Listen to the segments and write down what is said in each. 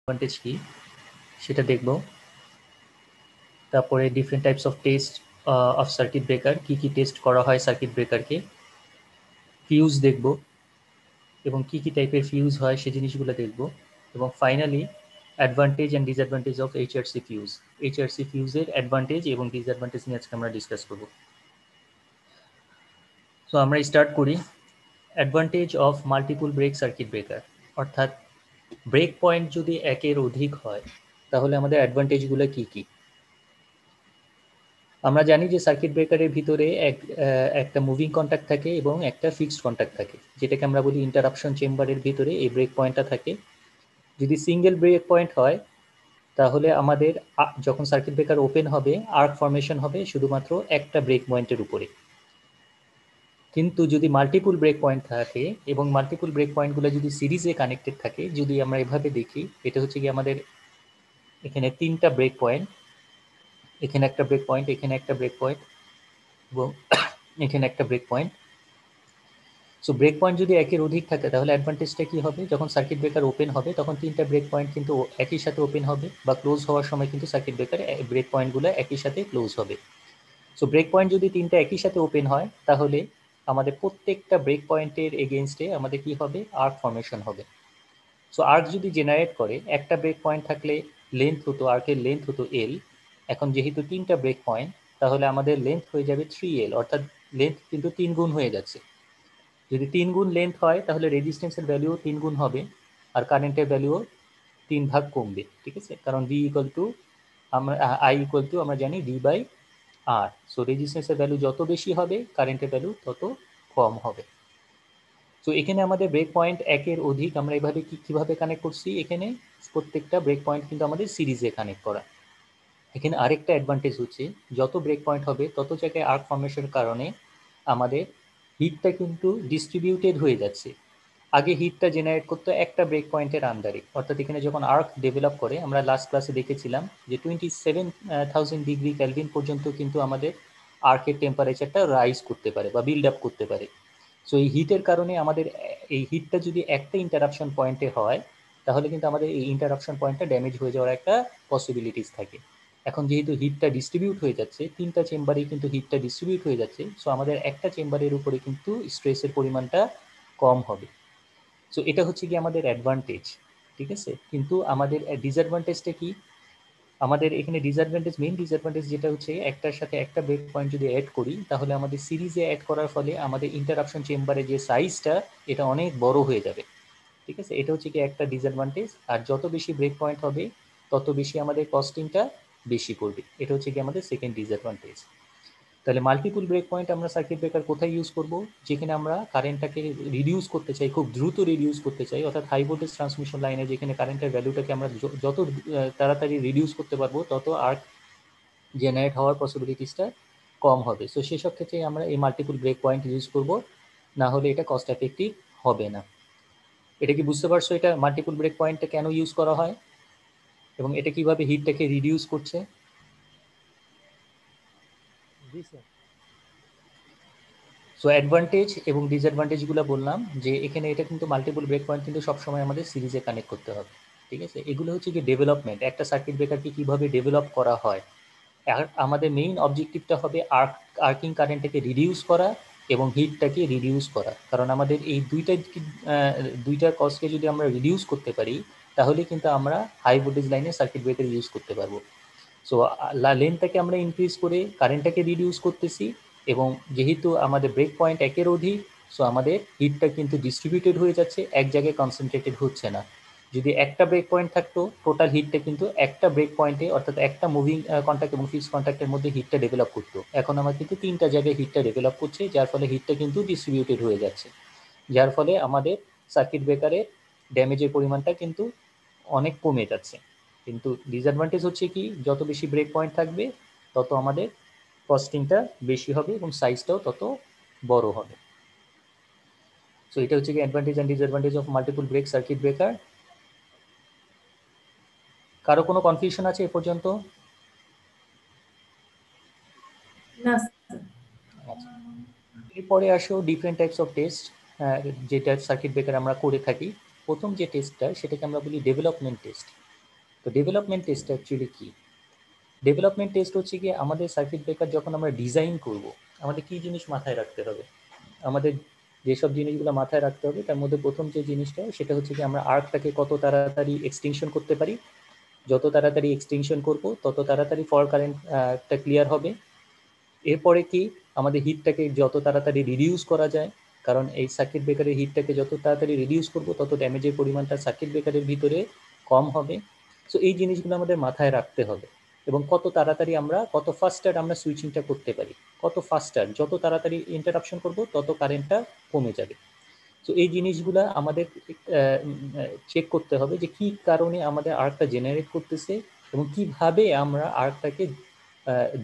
Advantage কি সেটা দেখব। তারপরে different types of test of circuit breaker, কি কি টেস্ট করা হয় সার্কিট ব্রেকারকে, ফিউজ দেখব এবং কি কি টাইপের ফিউজ হয় সেই জিনিসগুলো দেখব। এবং finally advantage and disadvantage of HRC fuse, HRC ফিউজের অ্যাডভান্টেজ এবং ডিসঅ্যাডভান্টেজ নিয়ে আজকে আমরা ডিসকাস করব। সো আমরা স্টার্ট করি। Advantage of multiple break circuit breaker, অর্থাৎ ব্রেক পয়েন্ট যদি একের অধিক হয় তাহলে আমাদের অ্যাডভান্টেজগুলো কি কি। আমরা জানি যে সার্কিট ব্রেকারের ভিতরে একটা মুভিং কন্ট্যাক্ট থাকে এবং একটা ফিক্সড কন্ট্যাক্ট থাকে, যেটাকে আমরা বলি ইন্টারাপশন চেম্বারের ভিতরে এই ব্রেক পয়েন্টটা থাকে। যদি সিঙ্গেল ব্রেক পয়েন্ট হয় তাহলে আমাদের যখন সার্কিট ব্রেকার ওপেন হবে আর্ক ফর্মেশন হবে শুধুমাত্র একটা ব্রেক পয়েন্টের উপরে। কিন্তু যদি মাল্টিপুল ব্রেক পয়েন্ট থাকে এবং মাল্টিপুল ব্রেক পয়েন্টগুলো যদি সিরিজে কানেক্টেড থাকে, যদি আমরা এভাবে দেখি, এটা হচ্ছে কি আমাদের এখানে তিনটা ব্রেক পয়েন্ট, এখানে একটা ব্রেক পয়েন্ট, এখানে একটা ব্রেক পয়েন্ট এবং এখানে একটা break point. So break point যদি একের অধিক থাকে তাহলে অ্যাডভান্টেজটা কি হবে, যখন সার্কিট ব্রেকার ওপেন হবে তখন তিনটা ব্রেক পয়েন্ট কিন্তু একই সাথে ওপেন হবে, বা ক্লোজ হওয়ার সময় কিন্তু সার্কিট ব্রেকার ব্রেক পয়েন্টগুলো একই সাথে ক্লোজ হবে। সো ব্রেক পয়েন্ট যদি তিনটা একই সাথে ওপেন হয় তাহলে আমাদের প্রত্যেকটা ব্রেক পয়েন্টের এগেনস্টে আমাদের কি হবে, আর্ক ফর্মেশন হবে। সো আর্ক যদি জেনারেট করে, একটা ব্রেক পয়েন্ট থাকলে লেন্থ হতো, আর্কের লেন্থ হতো এল, এখন যেহেতু তিনটা ব্রেক পয়েন্ট তাহলে আমাদের লেন্থ হয়ে যাবে 3L, অর্থাৎ লেন্থ কিন্তু 3 গুণ হয়ে যাচ্ছে। যদি 3 গুণ লেন্থ হয় তাহলে রেজিস্ট্যান্সের ভ্যালুও 3 গুণ হবে আর কারেন্টের ভ্যালুও 3 ভাগ কমবে, ঠিক আছে, কারণ V ইকুয়াল টু আমরা I ইকুয়াল টু আমরা জানি V বাই R। সো রেজিস্ট্যান্সের ভ্যালু যত বেশি হবে কারেন্টের ভ্যালু তত কম হবে। সো এখানে আমাদের ব্রেক পয়েন্ট একের অধিক আমরা এভাবে কিভাবে কানেক্ট করছি, এখানে প্রত্যেকটা ব্রেক পয়েন্ট কিন্তু আমাদের সিরিজে কানেক্ট করা। এখানে আরেকটা অ্যাডভান্টেজ হচ্ছে যত ব্রেক পয়েন্ট হবে তত জায়গায় আর্ক ফর্মেশনের কারণে আমাদের হিটটা কিন্তু ডিস্ট্রিবিউটেড হয়ে যাচ্ছে। আগে হিটটা জেনারেট করতো একটা ব্রেক পয়েন্টের আন্ডারে, অর্থাৎ এখানে যখন আর্ক ডেভেলপ করে, আমরা লাস্ট ক্লাসে দেখেছিলাম যে 27,000 ডিগ্রি ক্যালভিন পর্যন্ত কিন্তু আমাদের আর্কের টেম্পারেচারটা রাইজ করতে পারে বা বিল্ড আপ করতে পারে। সো এই হিটের কারণে আমাদের এই হিটটা যদি একটা ইন্টারাপশন পয়েন্টে হয় তাহলে কিন্তু আমাদের এই ইন্টারাপশন পয়েন্টটা ড্যামেজ হয়ে যাওয়ার একটা পসিবিলিটিস থাকে। এখন যেহেতু হিটটা ডিস্ট্রিবিউট হয়ে যাচ্ছে, তিনটা চেম্বারেই কিন্তু হিটটা ডিস্ট্রিবিউট হয়ে যাচ্ছে, সো আমাদের একটা চেম্বারের উপরে কিন্তু স্ট্রেসের পরিমাণটা কম হবে। সো এটা হচ্ছে কি আমাদের অ্যাডভান্টেজ, ঠিক আছে। কিন্তু আমাদের ডিসঅ্যাডভান্টেজটা কি, আমাদের এখানে ডিসঅ্যাডভান্টেজ, মেইন ডিসঅ্যাডভান্টেজ যেটা হচ্ছে একটার সাথে একটা ব্রেক পয়েন্ট যদি অ্যাড করি তাহলে আমাদের সিরিজে অ্যাড করার ফলে আমাদের ইন্টারাপশন চেম্বারে যে সাইজটা এটা অনেক বড় হয়ে যাবে, ঠিক আছে। এটা হচ্ছে কি একটা ডিসঅ্যাডভান্টেজ। আর যত বেশি ব্রেক পয়েন্ট হবে তত বেশি আমাদের কস্টিংটা বেশি পড়বে, এটা হচ্ছে কি আমাদের সেকেন্ড ডিসঅ্যাডভান্টেজ। তাহলে মাল্টিপল ব্রেক পয়েন্ট আমরা সার্কিট ব্রেকার কোথায় ইউজ করব, যেখানে আমরা কারেন্টটাকে রিডিউস করতে চাই, খুব দ্রুত রিডিউস করতে চাই, অর্থাৎ হাই ভোল্টেজ ট্রান্সমিশন লাইনে যেখানে কারেন্টের ভ্যালুটাকে আমরা যত তাড়াতাড়ি রিডিউস করতে পারবো তত আর্ক জেনারেট হওয়ার পসিবিলিটিসটা কম হবে। সো সেসব ক্ষেত্রে আমরা এই মাল্টিপল ব্রেক পয়েন্ট ইউজ করব, না হলে এটা কস্ট এফেক্টিভ হবে না। এটা কি বুঝতে পারছো এটা মাল্টিপল ব্রেক পয়েন্টটা কেন ইউজ করা হয় এবং এটা কিভাবে হিটটাকে রিডিউস করছে? জি স্যার। সো অ্যাডভান্টেজ এবং ডিসঅ্যাডভান্টেজগুলো বললাম যে এখানে এটা কিন্তু মাল্টিপল ব্রেক পয়েন্ট কিন্তু সবসময় আমাদের সিরিজে কানেক্ট করতে হবে, ঠিক আছে। এগুলো হচ্ছে কি ডেভেলপমেন্ট, একটা সার্কিট ব্রেকারকে কীভাবে ডেভেলপ করা হয়। আর আমাদের মেইন অবজেক্টিভটা হবে আর্কিং কারেন্টটাকে রিডিউস করা এবং হিটটাকে রিডিউস করা, কারণ আমাদের এই দুইটা কজকে যদি আমরা রিডিউস করতে পারি তাহলে কিন্তু আমরা হাই ভোল্টেজ লাইনে সার্কিট ব্রেকার ইউজ করতে পারবো। সো লেন্থটাকে আমরা ইনক্রিজ করে কারেন্টটাকে রিডিউস করতেছি, এবং যেহেতু আমাদের ব্রেক পয়েন্ট একের অধিক, সো আমাদের হিটটা কিন্তু ডিস্ট্রিবিউটেড হয়ে যাচ্ছে, এক জায়গায় কনসেন্ট্রেটেড হচ্ছে না। যদি একটা ব্রেক পয়েন্ট থাকতো টোটাল হিটটা কিন্তু একটা ব্রেক পয়েন্টে, অর্থাৎ একটা মুভিং কন্ট্যাক্ট এবং ফিক্সড কন্ট্যাক্টের মধ্যে হিটটা ডেভেলপ করতো, এখন আমার কিন্তু তিনটা জায়গায় হিটটা ডেভেলপ করছে, যার ফলে হিটটা কিন্তু ডিস্ট্রিবিউটেড হয়ে যাচ্ছে, যার ফলে আমাদের সার্কিট ব্রেকারের ড্যামেজের পরিমাণটা কিন্তু অনেক কমে যাচ্ছে। কিন্তু ডিসঅ্যাডভান্টেজ হচ্ছে কি, যত বেশি ব্রেক পয়েন্ট থাকবে তত আমাদের কস্টিংটা বেশি হবে এবং সাইজটাও তত বড় হবে। সো এটা হচ্ছে কি advantage and disadvantage of multiple break circuit breaker. কারো কোনো কনফিউশন আছে এ পর্যন্ত? না। আচ্ছা, এরপরে আসো ডিফারেন্ট টাইপস অফ টেস্ট, যেটা সার্কিট ব্রেকার আমরা করে থাকি। প্রথম যে টেস্টটা সেটাকে আমরা বলি ডেভেলপমেন্ট টেস্ট। তো ডেভেলপমেন্ট টেস্ট অ্যাকচুয়ালি কি? ডেভেলপমেন্ট টেস্ট হচ্ছে কি, আমাদের সার্কিট ব্রেকার যখন আমরা ডিজাইন করব, আমাদের কি জিনিস মাথায় রাখতে হবে? আমাদের যেসব জিনিসগুলো মাথায় রাখতে হবে তার মধ্যে প্রথম যে জিনিসটা সেটা হচ্ছে কি, আমরা আর্কটাকে কত তাড়াতাড়ি এক্সটেনশন করতে পারি। যত তাড়াতাড়ি এক্সটেনশন করব তত তাড়াতাড়ি ফর কারেন্টটা ক্লিয়ার হবে। এরপরে কি, আমাদের হিটটাকে যত তাড়াতাড়ি রিডিউস করা যায়, কারণ এই সার্কিট ব্রেকারের হিটটাকে যত তাড়াতাড়ি রিডিউস করব তত ড্যামেজের পরিমাণটা সার্কিট ব্রেকারের ভিতরে কম হবে। সো এই জিনিসগুলো আমাদের মাথায় রাখতে হবে। এবং কত তাড়াতাড়ি আমরা, কত ফাস্টার আমরা সুইচিংটা করতে পারি, কত ফাস্টার, যত তাড়াতাড়ি ইন্টারাপশন করব তত কারেন্টটা কমে যাবে। তো এই জিনিসগুলা আমাদের চেক করতে হবে যে কি কারণে আমাদের আর্কটা জেনারেট করতেছে এবং কিভাবে আমরা আর্কটাকে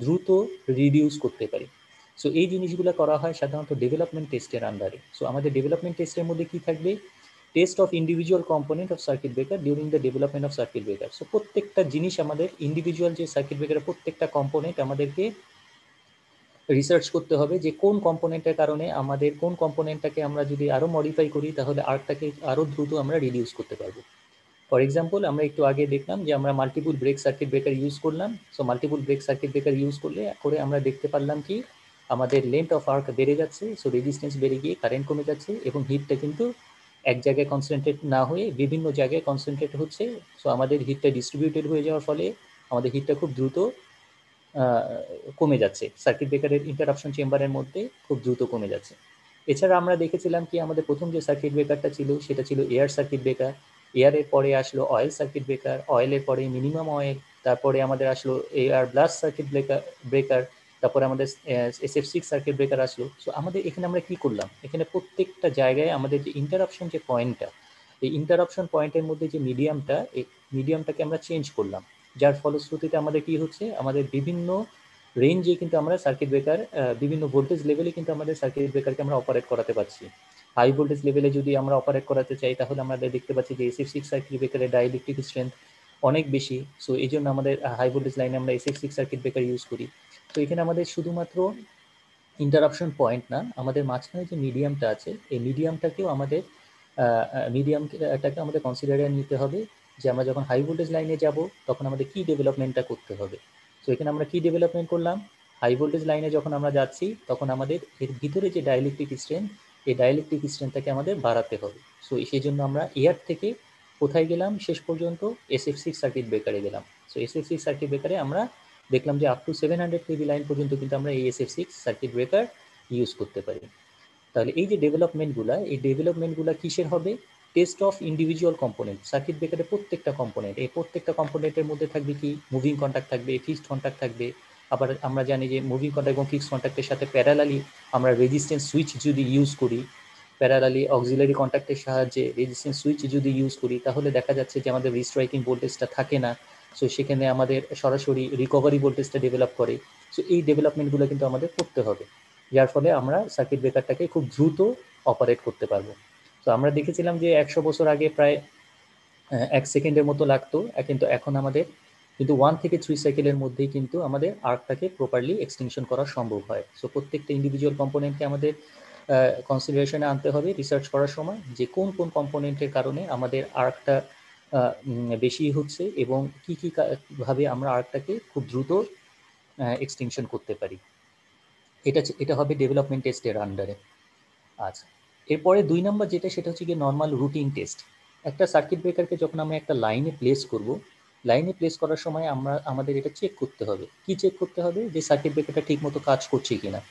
দ্রুত রিডিউস করতে পারি। সো এই জিনিসগুলো করা হয় সাধারণত ডেভেলপমেন্ট টেস্টের আন্ডারে। সো আমাদের ডেভেলপমেন্ট টেস্টের মধ্যে কি থাকবে? Test of individual component of circuit breaker during the development of circuit breaker. So প্রত্যেকটা জিনিস আমাদের ইন্ডিভিজুয়াল যে সার্কিট ব্রেকারের প্রত্যেকটা কম্পোনেন্ট আমাদেরকে রিসার্চ করতে হবে যে কোন কম্পোনেন্টের কারণে আমাদের, কোন কম্পোনেন্টটাকে আমরা যদি আরও মডিফাই করি তাহলে আর্কটাকে আরও দ্রুত আমরা রিডিউস করতে পারবো। ফর এক্সাম্পল, আমরা একটু আগে দেখলাম যে আমরা multiple break circuit breaker use করলাম। So multiple break circuit breaker use করে আমরা দেখতে পারলাম কি, আমাদের লেন্থ অফ আর্ক বেড়ে যাচ্ছে, সো রেজিস্ট্যান্স বেড়ে গিয়ে কারেন্ট কমে যাচ্ছে এবং হিটটা কিন্তু এক জায়গায় কনসেন্ট্রেট না হয়ে বিভিন্ন জায়গায় কনসেন্ট্রেট হচ্ছে। সো আমাদের হিটটা ডিস্ট্রিবিউটেড হয়ে যাওয়ার ফলে আমাদের হিটটা খুব দ্রুত কমে যাচ্ছে, সার্কিট ব্রেকারের ইন্টারাপশন চেম্বারের মধ্যে খুব দ্রুত কমে যাচ্ছে। এছাড়া আমরা দেখেছিলাম কি, আমাদের প্রথম যে সার্কিট ব্রেকারটা ছিল সেটা ছিল এয়ার সার্কিট ব্রেকার। এয়ারের পরে আসলো অয়েল সার্কিট ব্রেকার, অয়েলের পরে মিনিমাম অয়েল, তারপরে আমাদের আসলো এয়ার ব্লাস্ট সার্কিট ব্রেকার, তারপরে আমাদের SF6 সার্কিট ব্রেকার আসলো। সো আমাদের এখানে আমরা কি করলাম, এখানে প্রত্যেকটা জায়গায় আমাদের যে ইন্টারাপশন যে পয়েন্টটা, এই ইন্টারাপশন পয়েন্টের মধ্যে যে মিডিয়ামটা, এই মিডিয়ামটাকে আমরা চেঞ্জ করলাম। যার ফলশ্রুতিতে আমাদের কি হচ্ছে, আমাদের বিভিন্ন রেঞ্জে কিন্তু আমরা সার্কিট ব্রেকার, বিভিন্ন ভোল্টেজ লেভেলে কিন্তু আমাদের সার্কিট ব্রেকারকে আমরা অপারেট করাতে পারছি। হাই ভোল্টেজ লেভেলে যদি আমরা অপারেট করাতে চাই তাহলে আমরা দেখতে পাচ্ছি যে SF6 সার্কিট ব্রেকারের ডাইইলেকট্রিক স্ট্রেংথ অনেক বেশি। সো এই জন্য আমাদের হাই ভোল্টেজ লাইনে আমরা SF6 সার্কিট ব্রেকার ইউজ করি। তো এখানে আমাদের শুধুমাত্র ইন্টারাপশন পয়েন্ট না, আমাদের মাঝখানে যে মিডিয়ামটা আছে এই মিডিয়ামটাকেও আমাদের মিডিয়ামটাকে আমাদের কনসিডারে নিতে হবে যে আমরা যখন হাই ভোল্টেজ লাইনে যাব তখন আমাদের কি ডেভেলপমেন্টটা করতে হবে। সো এখানে আমরা কি ডেভেলপমেন্ট করলাম, হাই ভোল্টেজ লাইনে যখন আমরা যাচ্ছি তখন আমাদের এর ভিতরে যে ডাইইলেকট্রিক স্ট্রেংথ, এই ডাইইলেকট্রিক স্ট্রেংথটাকে আমাদের বাড়াতে হবে। সো সেই জন্য আমরা এয়ার থেকে কোথায় গেলাম, শেষ পর্যন্ত SF6 সার্কিট ব্রেকারে গেলাম। সো SF6 সার্কিট ব্রেকারে আমরা দেখলাম যে আপ টু 700 কেভি লাইন পর্যন্ত কিন্তু আমরা এই SF6 সার্কিট ব্রেকার ইউজ করতে পারি। তাহলে এই যে ডেভেলপমেন্টগুলো, এই ডেভেলপমেন্টগুলো কিসের হবে? Test of individual component, circuit ব্রেকারের প্রত্যেকটা কম্পোনেন্ট, এই প্রত্যেকটা কম্পোনেন্টের মধ্যে থাকবে কি, মুভিং কন্ট্যাক্ট থাকবে, ফিক্সড কন্ট্যাক্ট থাকবে। আবার আমরা জানি যে মুভিং কন্ট্যাক্ট এবং ফিক্সড কন্ট্যাক্টের সাথে প্যারালালি আমরা রেজিস্ট্যান্স সুইচ যদি ইউজ করি, প্যারালালি অক্সিলারি কন্ট্যাক্টের সাহায্যে রেজিস্ট্যান্স সুইচ যদি ইউজ করি তাহলে দেখা যাচ্ছে যে আমাদের রিস্ট্রাইকিং ভোল্টেজটা থাকে না। সো সেখানে আমাদের সরাসরি রিকভারি ভোল্টেজটা ডেভেলপ করে। সো এই ডেভেলপমেন্টগুলো কিন্তু আমাদের করতে হবে, যার ফলে আমরা সার্কিট ব্রেকারটাকে খুব দ্রুত অপারেট করতে পারবো। তো আমরা দেখেছিলাম যে 100 বছর আগে প্রায় 1 সেকেন্ডের মতো লাগতো, কিন্তু এখন আমাদের কিন্তু 1 থেকে 3 সেকেন্ডের মধ্যেই কিন্তু আমাদের আর্কটাকে প্রপারলি এক্সটেনশন করা সম্ভব হয়। সো প্রত্যেকটা ইন্ডিভিজুয়াল কম্পোনেন্টকে আমাদের কনসিডারেশনে আনতে হবে রিসার্চ করার সময় যে কোন কোন কম্পোনেন্টের কারণে আমাদের আর্কটা বেশি হচ্ছে এবং কী কী ভাবে আমরা আর্কটাকে খুব দ্রুত এক্সটেনশন করতে পারি। এটা হবে ডেভেলপমেন্ট টেস্টের আন্ডারে। আচ্ছা, এরপরে 2 নম্বর যেটা, সেটা হচ্ছে গিয়ে নর্মাল রুটিন টেস্ট। একটা সার্কিট ব্রেকারকে যখন আমরা একটা লাইনে প্লেস করব, লাইনে প্লেস করার সময় আমাদের এটা চেক করতে হবে। কি চেক করতে হবে? যে সার্কিট ব্রেকারটা ঠিক মতো কাজ করছে কিনা।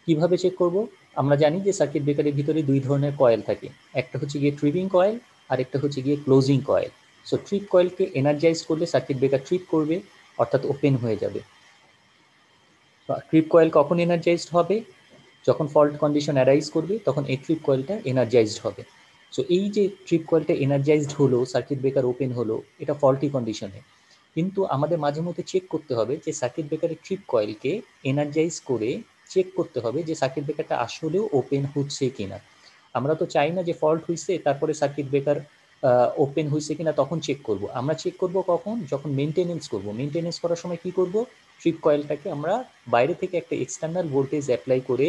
কিভাবে চেক করব? আমরা জানি যে সার্কিট ব্রেকারের ভিতরে 2 ধরনের কয়েল থাকে, একটা হচ্ছে গিয়ে ট্রিপিং কয়েল আর একটা হচ্ছে গিয়ে ক্লোজিং কয়েল। সো ট্রিপ কয়েলকে এনার্জাইজ করলে সার্কিট ব্রেকার ট্রিপ করবে, অর্থাৎ ওপেন হয়ে যাবে। ট্রিপ কয়েল কখন এনার্জাইজড হবে? যখন ফল্ট কন্ডিশন অ্যারাইজ করবে তখন এই ট্রিপ কয়েলটা এনার্জাইজড হবে। সো এই যে ট্রিপ কয়েলটা এনার্জাইজড হলো, সার্কিট ব্রেকার ওপেন হলো, এটা ফল্টি কন্ডিশনে। কিন্তু আমাদের মাঝে মধ্যে চেক করতে হবে যে সার্কিট ব্রেকারের ট্রিপ কয়েলকে এনার্জাইজ করে চেক করতে হবে যে সার্কিট ব্রেকারটা আসলেও ওপেন হচ্ছে কিনা। আমরা তো চাই না যে ফল্ট হয়েছে তারপরে সার্কিট ব্রেকার ওপেন হয়েছে কিনা তখন চেক করব। আমরা চেক করব কখন? যখন মেনটেনেন্স করব। মেনটেনেন্স করার সময় কি করব? ট্রিপ কয়েলটাকে আমরা বাইরে থেকে একটা এক্সটার্নাল ভোল্টেজ অ্যাপ্লাই করে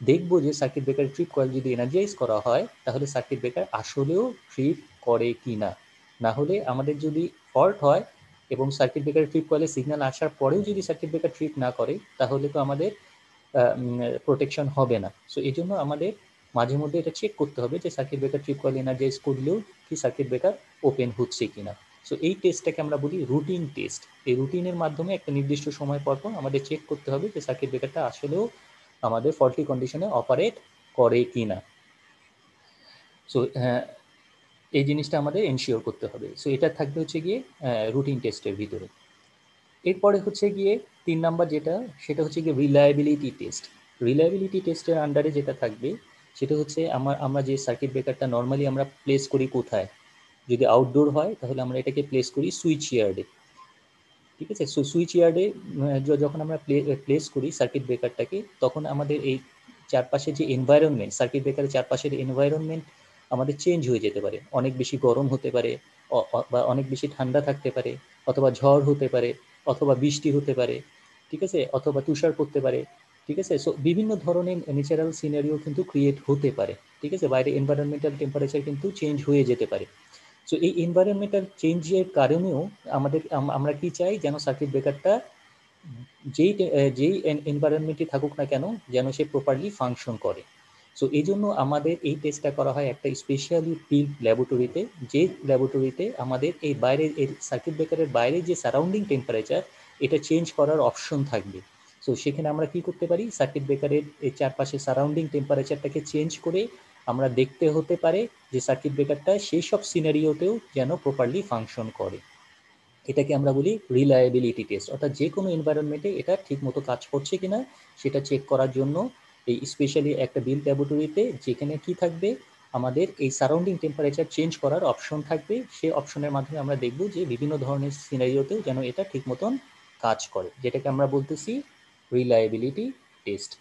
দেখব যে সার্কিট ব্রেকারের ট্রিপ কয়েল যদি এনার্জাইজ করা হয় তাহলে সার্কিট ব্রেকার আসলেও ট্রিপ করে কি না। না হলে আমাদের যদি ফল্ট হয় এবং সার্কিট ব্রেকারের ট্রিপ কয়েলে সিগন্যাল আসার পরেও যদি সার্কিট ব্রেকার ট্রিপ না করে তাহলে তো আমাদের প্রোটেকশন হবে না। সো এই জন্য আমাদের মাঝে মধ্যে এটা চেক করতে হবে যে circuit breaker trip coil energize করলেও কি সার্কিট ব্রেকার ওপেন হচ্ছে কিনা। সো এই টেস্টটাকে আমরা বলি রুটিন টেস্ট। এই রুটিনের মাধ্যমে একটা নির্দিষ্ট সময় পর পর আমাদের চেক করতে হবে যে সার্কিট ব্রেকারটা আসলেও আমাদের ফল্টি কন্ডিশনে অপারেট করে কিনা। সো এই জিনিসটা আমাদের এনশিওর করতে হবে। সো এটা থাকবে হচ্ছে গিয়ে রুটিন টেস্টের ভিতরে। এরপরে হচ্ছে গিয়ে 3 নাম্বার যেটা, সেটা হচ্ছে গিয়ে রিলায়েবিলিটি টেস্ট। রিলায়েবিলিটি টেস্টের আন্ডারে যেটা থাকবে সেটা হচ্ছে আমরা যে সার্কিট ব্রেকারটা নর্মালি আমরা প্লেস করি কোথায়, যদি আউটডোর হয় তাহলে আমরা এটাকে প্লেস করি সুইচ ইয়ার্ডে। ঠিক আছে, সো সুইচ ইয়ার্ডে যখন আমরা প্লেস করি সার্কিট ব্রেকারটাকে, তখন আমাদের এই চারপাশে যে এনভায়রনমেন্ট, সার্কিট ব্রেকারের চারপাশের এনভায়রনমেন্ট আমাদের চেঞ্জ হয়ে যেতে পারে। অনেক বেশি গরম হতে পারে, বা অনেক বেশি ঠান্ডা থাকতে পারে, অথবা ঝড় হতে পারে, অথবা বৃষ্টি হতে পারে, ঠিক আছে, অথবা তুষার পড়তে পারে। ঠিক আছে, সো বিভিন্ন ধরনের ন্যাচারাল সিনারিও কিন্তু ক্রিয়েট হতে পারে। ঠিক আছে, বাইরে এনভায়রনমেন্টাল টেম্পারেচার কিন্তু চেঞ্জ হয়ে যেতে পারে। সো এই এনভায়রনমেন্টাল চেঞ্জের কারণেও আমরা কি চাই, যেন সার্কিট ব্রেকারটা যেই এনভায়রনমেন্টে থাকুক না কেন যেন সে প্রপারলি ফাংশন করে। সো এই জন্য আমাদের এই টেস্টটা করা হয় একটা স্পেশালি বিল্ড ল্যাবরেটরিতে, যে ল্যাবরেটরিতে আমাদের এই বাইরের এই সার্কিট ব্রেকারের বাইরে যে সারাউন্ডিং টেম্পারেচার এটা চেঞ্জ করার অপশন থাকবে। সো সেখানে আমরা কি করতে পারি, সার্কিট ব্রেকারের এই চারপাশে সারাউন্ডিং টেম্পারেচারটাকে চেঞ্জ করে আমরা দেখতে হতে পারে যে সার্কিট ব্রেকারটা সেই সব সিনারিওতেও যেন প্রপারলি ফাংশন করে। এটাকে আমরা বলি রিলায়েবিলিটি টেস্ট, অর্থাৎ যে কোনো এনভায়রনমেন্টে এটা ঠিকমতো কাজ করছে কিনা সেটা চেক করার জন্য এই স্পেশালি একটা বিল্ড ল্যাবরেটরিতে যেখানে কি থাকবে, আমাদের এই সারাউন্ডিং টেম্পারেচার চেঞ্জ করার অপশন থাকবে। সেই অপশনের মাধ্যমে আমরা দেখব যে বিভিন্ন ধরনের সিনারিওতেও যেন এটা ঠিক মতন কাজ করে, যেটাকে আমরা বলতেছি রিলায়েবিলিটি টেস্ট।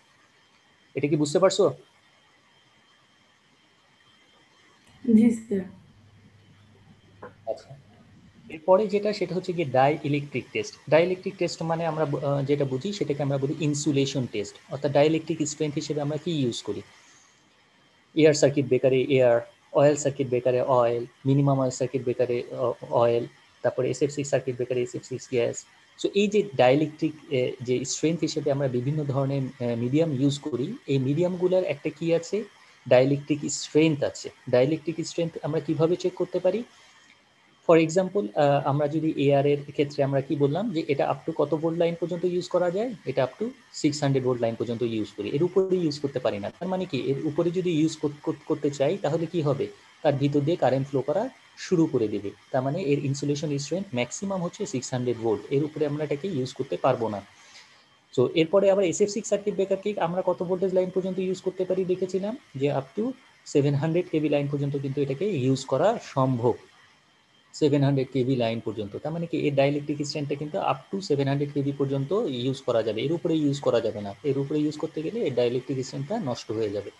এটা কি বুঝতে পারছো? জি স্যার। আচ্ছা, এরপরে যেটা সেটা হচ্ছে গিয়ে dielectric test. Dielectric test মানে আমরা যেটা বুঝি সেটাকে আমরা বলি ইনসুলেশন টেস্ট। অর্থাৎ ডাই ইলেকট্রিক স্ট্রেংথ হিসেবে আমরা কি ইউজ করি, এয়ার সার্কিট ব্রেকারে এয়ার, অয়েল সার্কিট ব্রেকারে অয়েল, মিনিমাম অয়েল সার্কিট ব্রেকারে অয়েল, তারপরে SF6 circuit ব্রেকারে SF6 gas. So এই যে ডাইইলেকট্রিক যে স্ট্রেংথ হিসেবে আমরা বিভিন্ন ধরনের মিডিয়াম ইউজ করি, এই মিডিয়ামগুলোর একটা কি আছে, ডাইইলেকট্রিক স্ট্রেংথ আছে। ডাইইলেকট্রিক স্ট্রেংথ আমরা কিভাবে চেক করতে পারি? ফর এক্সাম্পল, আমরা যদি এআর এর ক্ষেত্রে আমরা কি বললাম যে এটা আপ টু কত ভোল্ট লাইন পর্যন্ত ইউজ করা যায়, এটা আপ টু 600 ভোল্ট লাইন পর্যন্ত ইউজ করি, এর উপরে ইউজ করতে পারি না। তার মানে কি, এর উপরে যদি ইউজ করতে চাই তাহলে কি হবে, তার ভিতর দিয়ে কারেন্ট ফ্লো করা শুরু করে দেবে। তার মানে এর ইনসুলেশন স্ট্রেংথ ম্যাক্সিমাম হচ্ছে 600 ভোল্ট, এর উপরে আমরা এটাকে ইউজ করতে পারবো না। সো এরপরে আবার SF6 সার্কিট ব্রেকারকে আমরা কত ভোল্টেজ লাইন পর্যন্ত ইউজ করতে পারি দেখেছিলাম যে আপ টু 700 কেভি লাইন পর্যন্ত কিন্তু এটাকে ইউজ করা সম্ভব। 700 কেভি লাইন পর্যন্ত, তার মানে কি এর ডাইইলেকট্রিক স্ট্রেংথটা কিন্তু আপ টু 700 কেভি পর্যন্ত ইউজ করা যাবে, এর উপরে ইউজ করা যাবে না। এর উপরে ইউজ করতে গেলে এর ডাইইলেকট্রিক স্ট্রেংথটা নষ্ট হয়ে যাবে।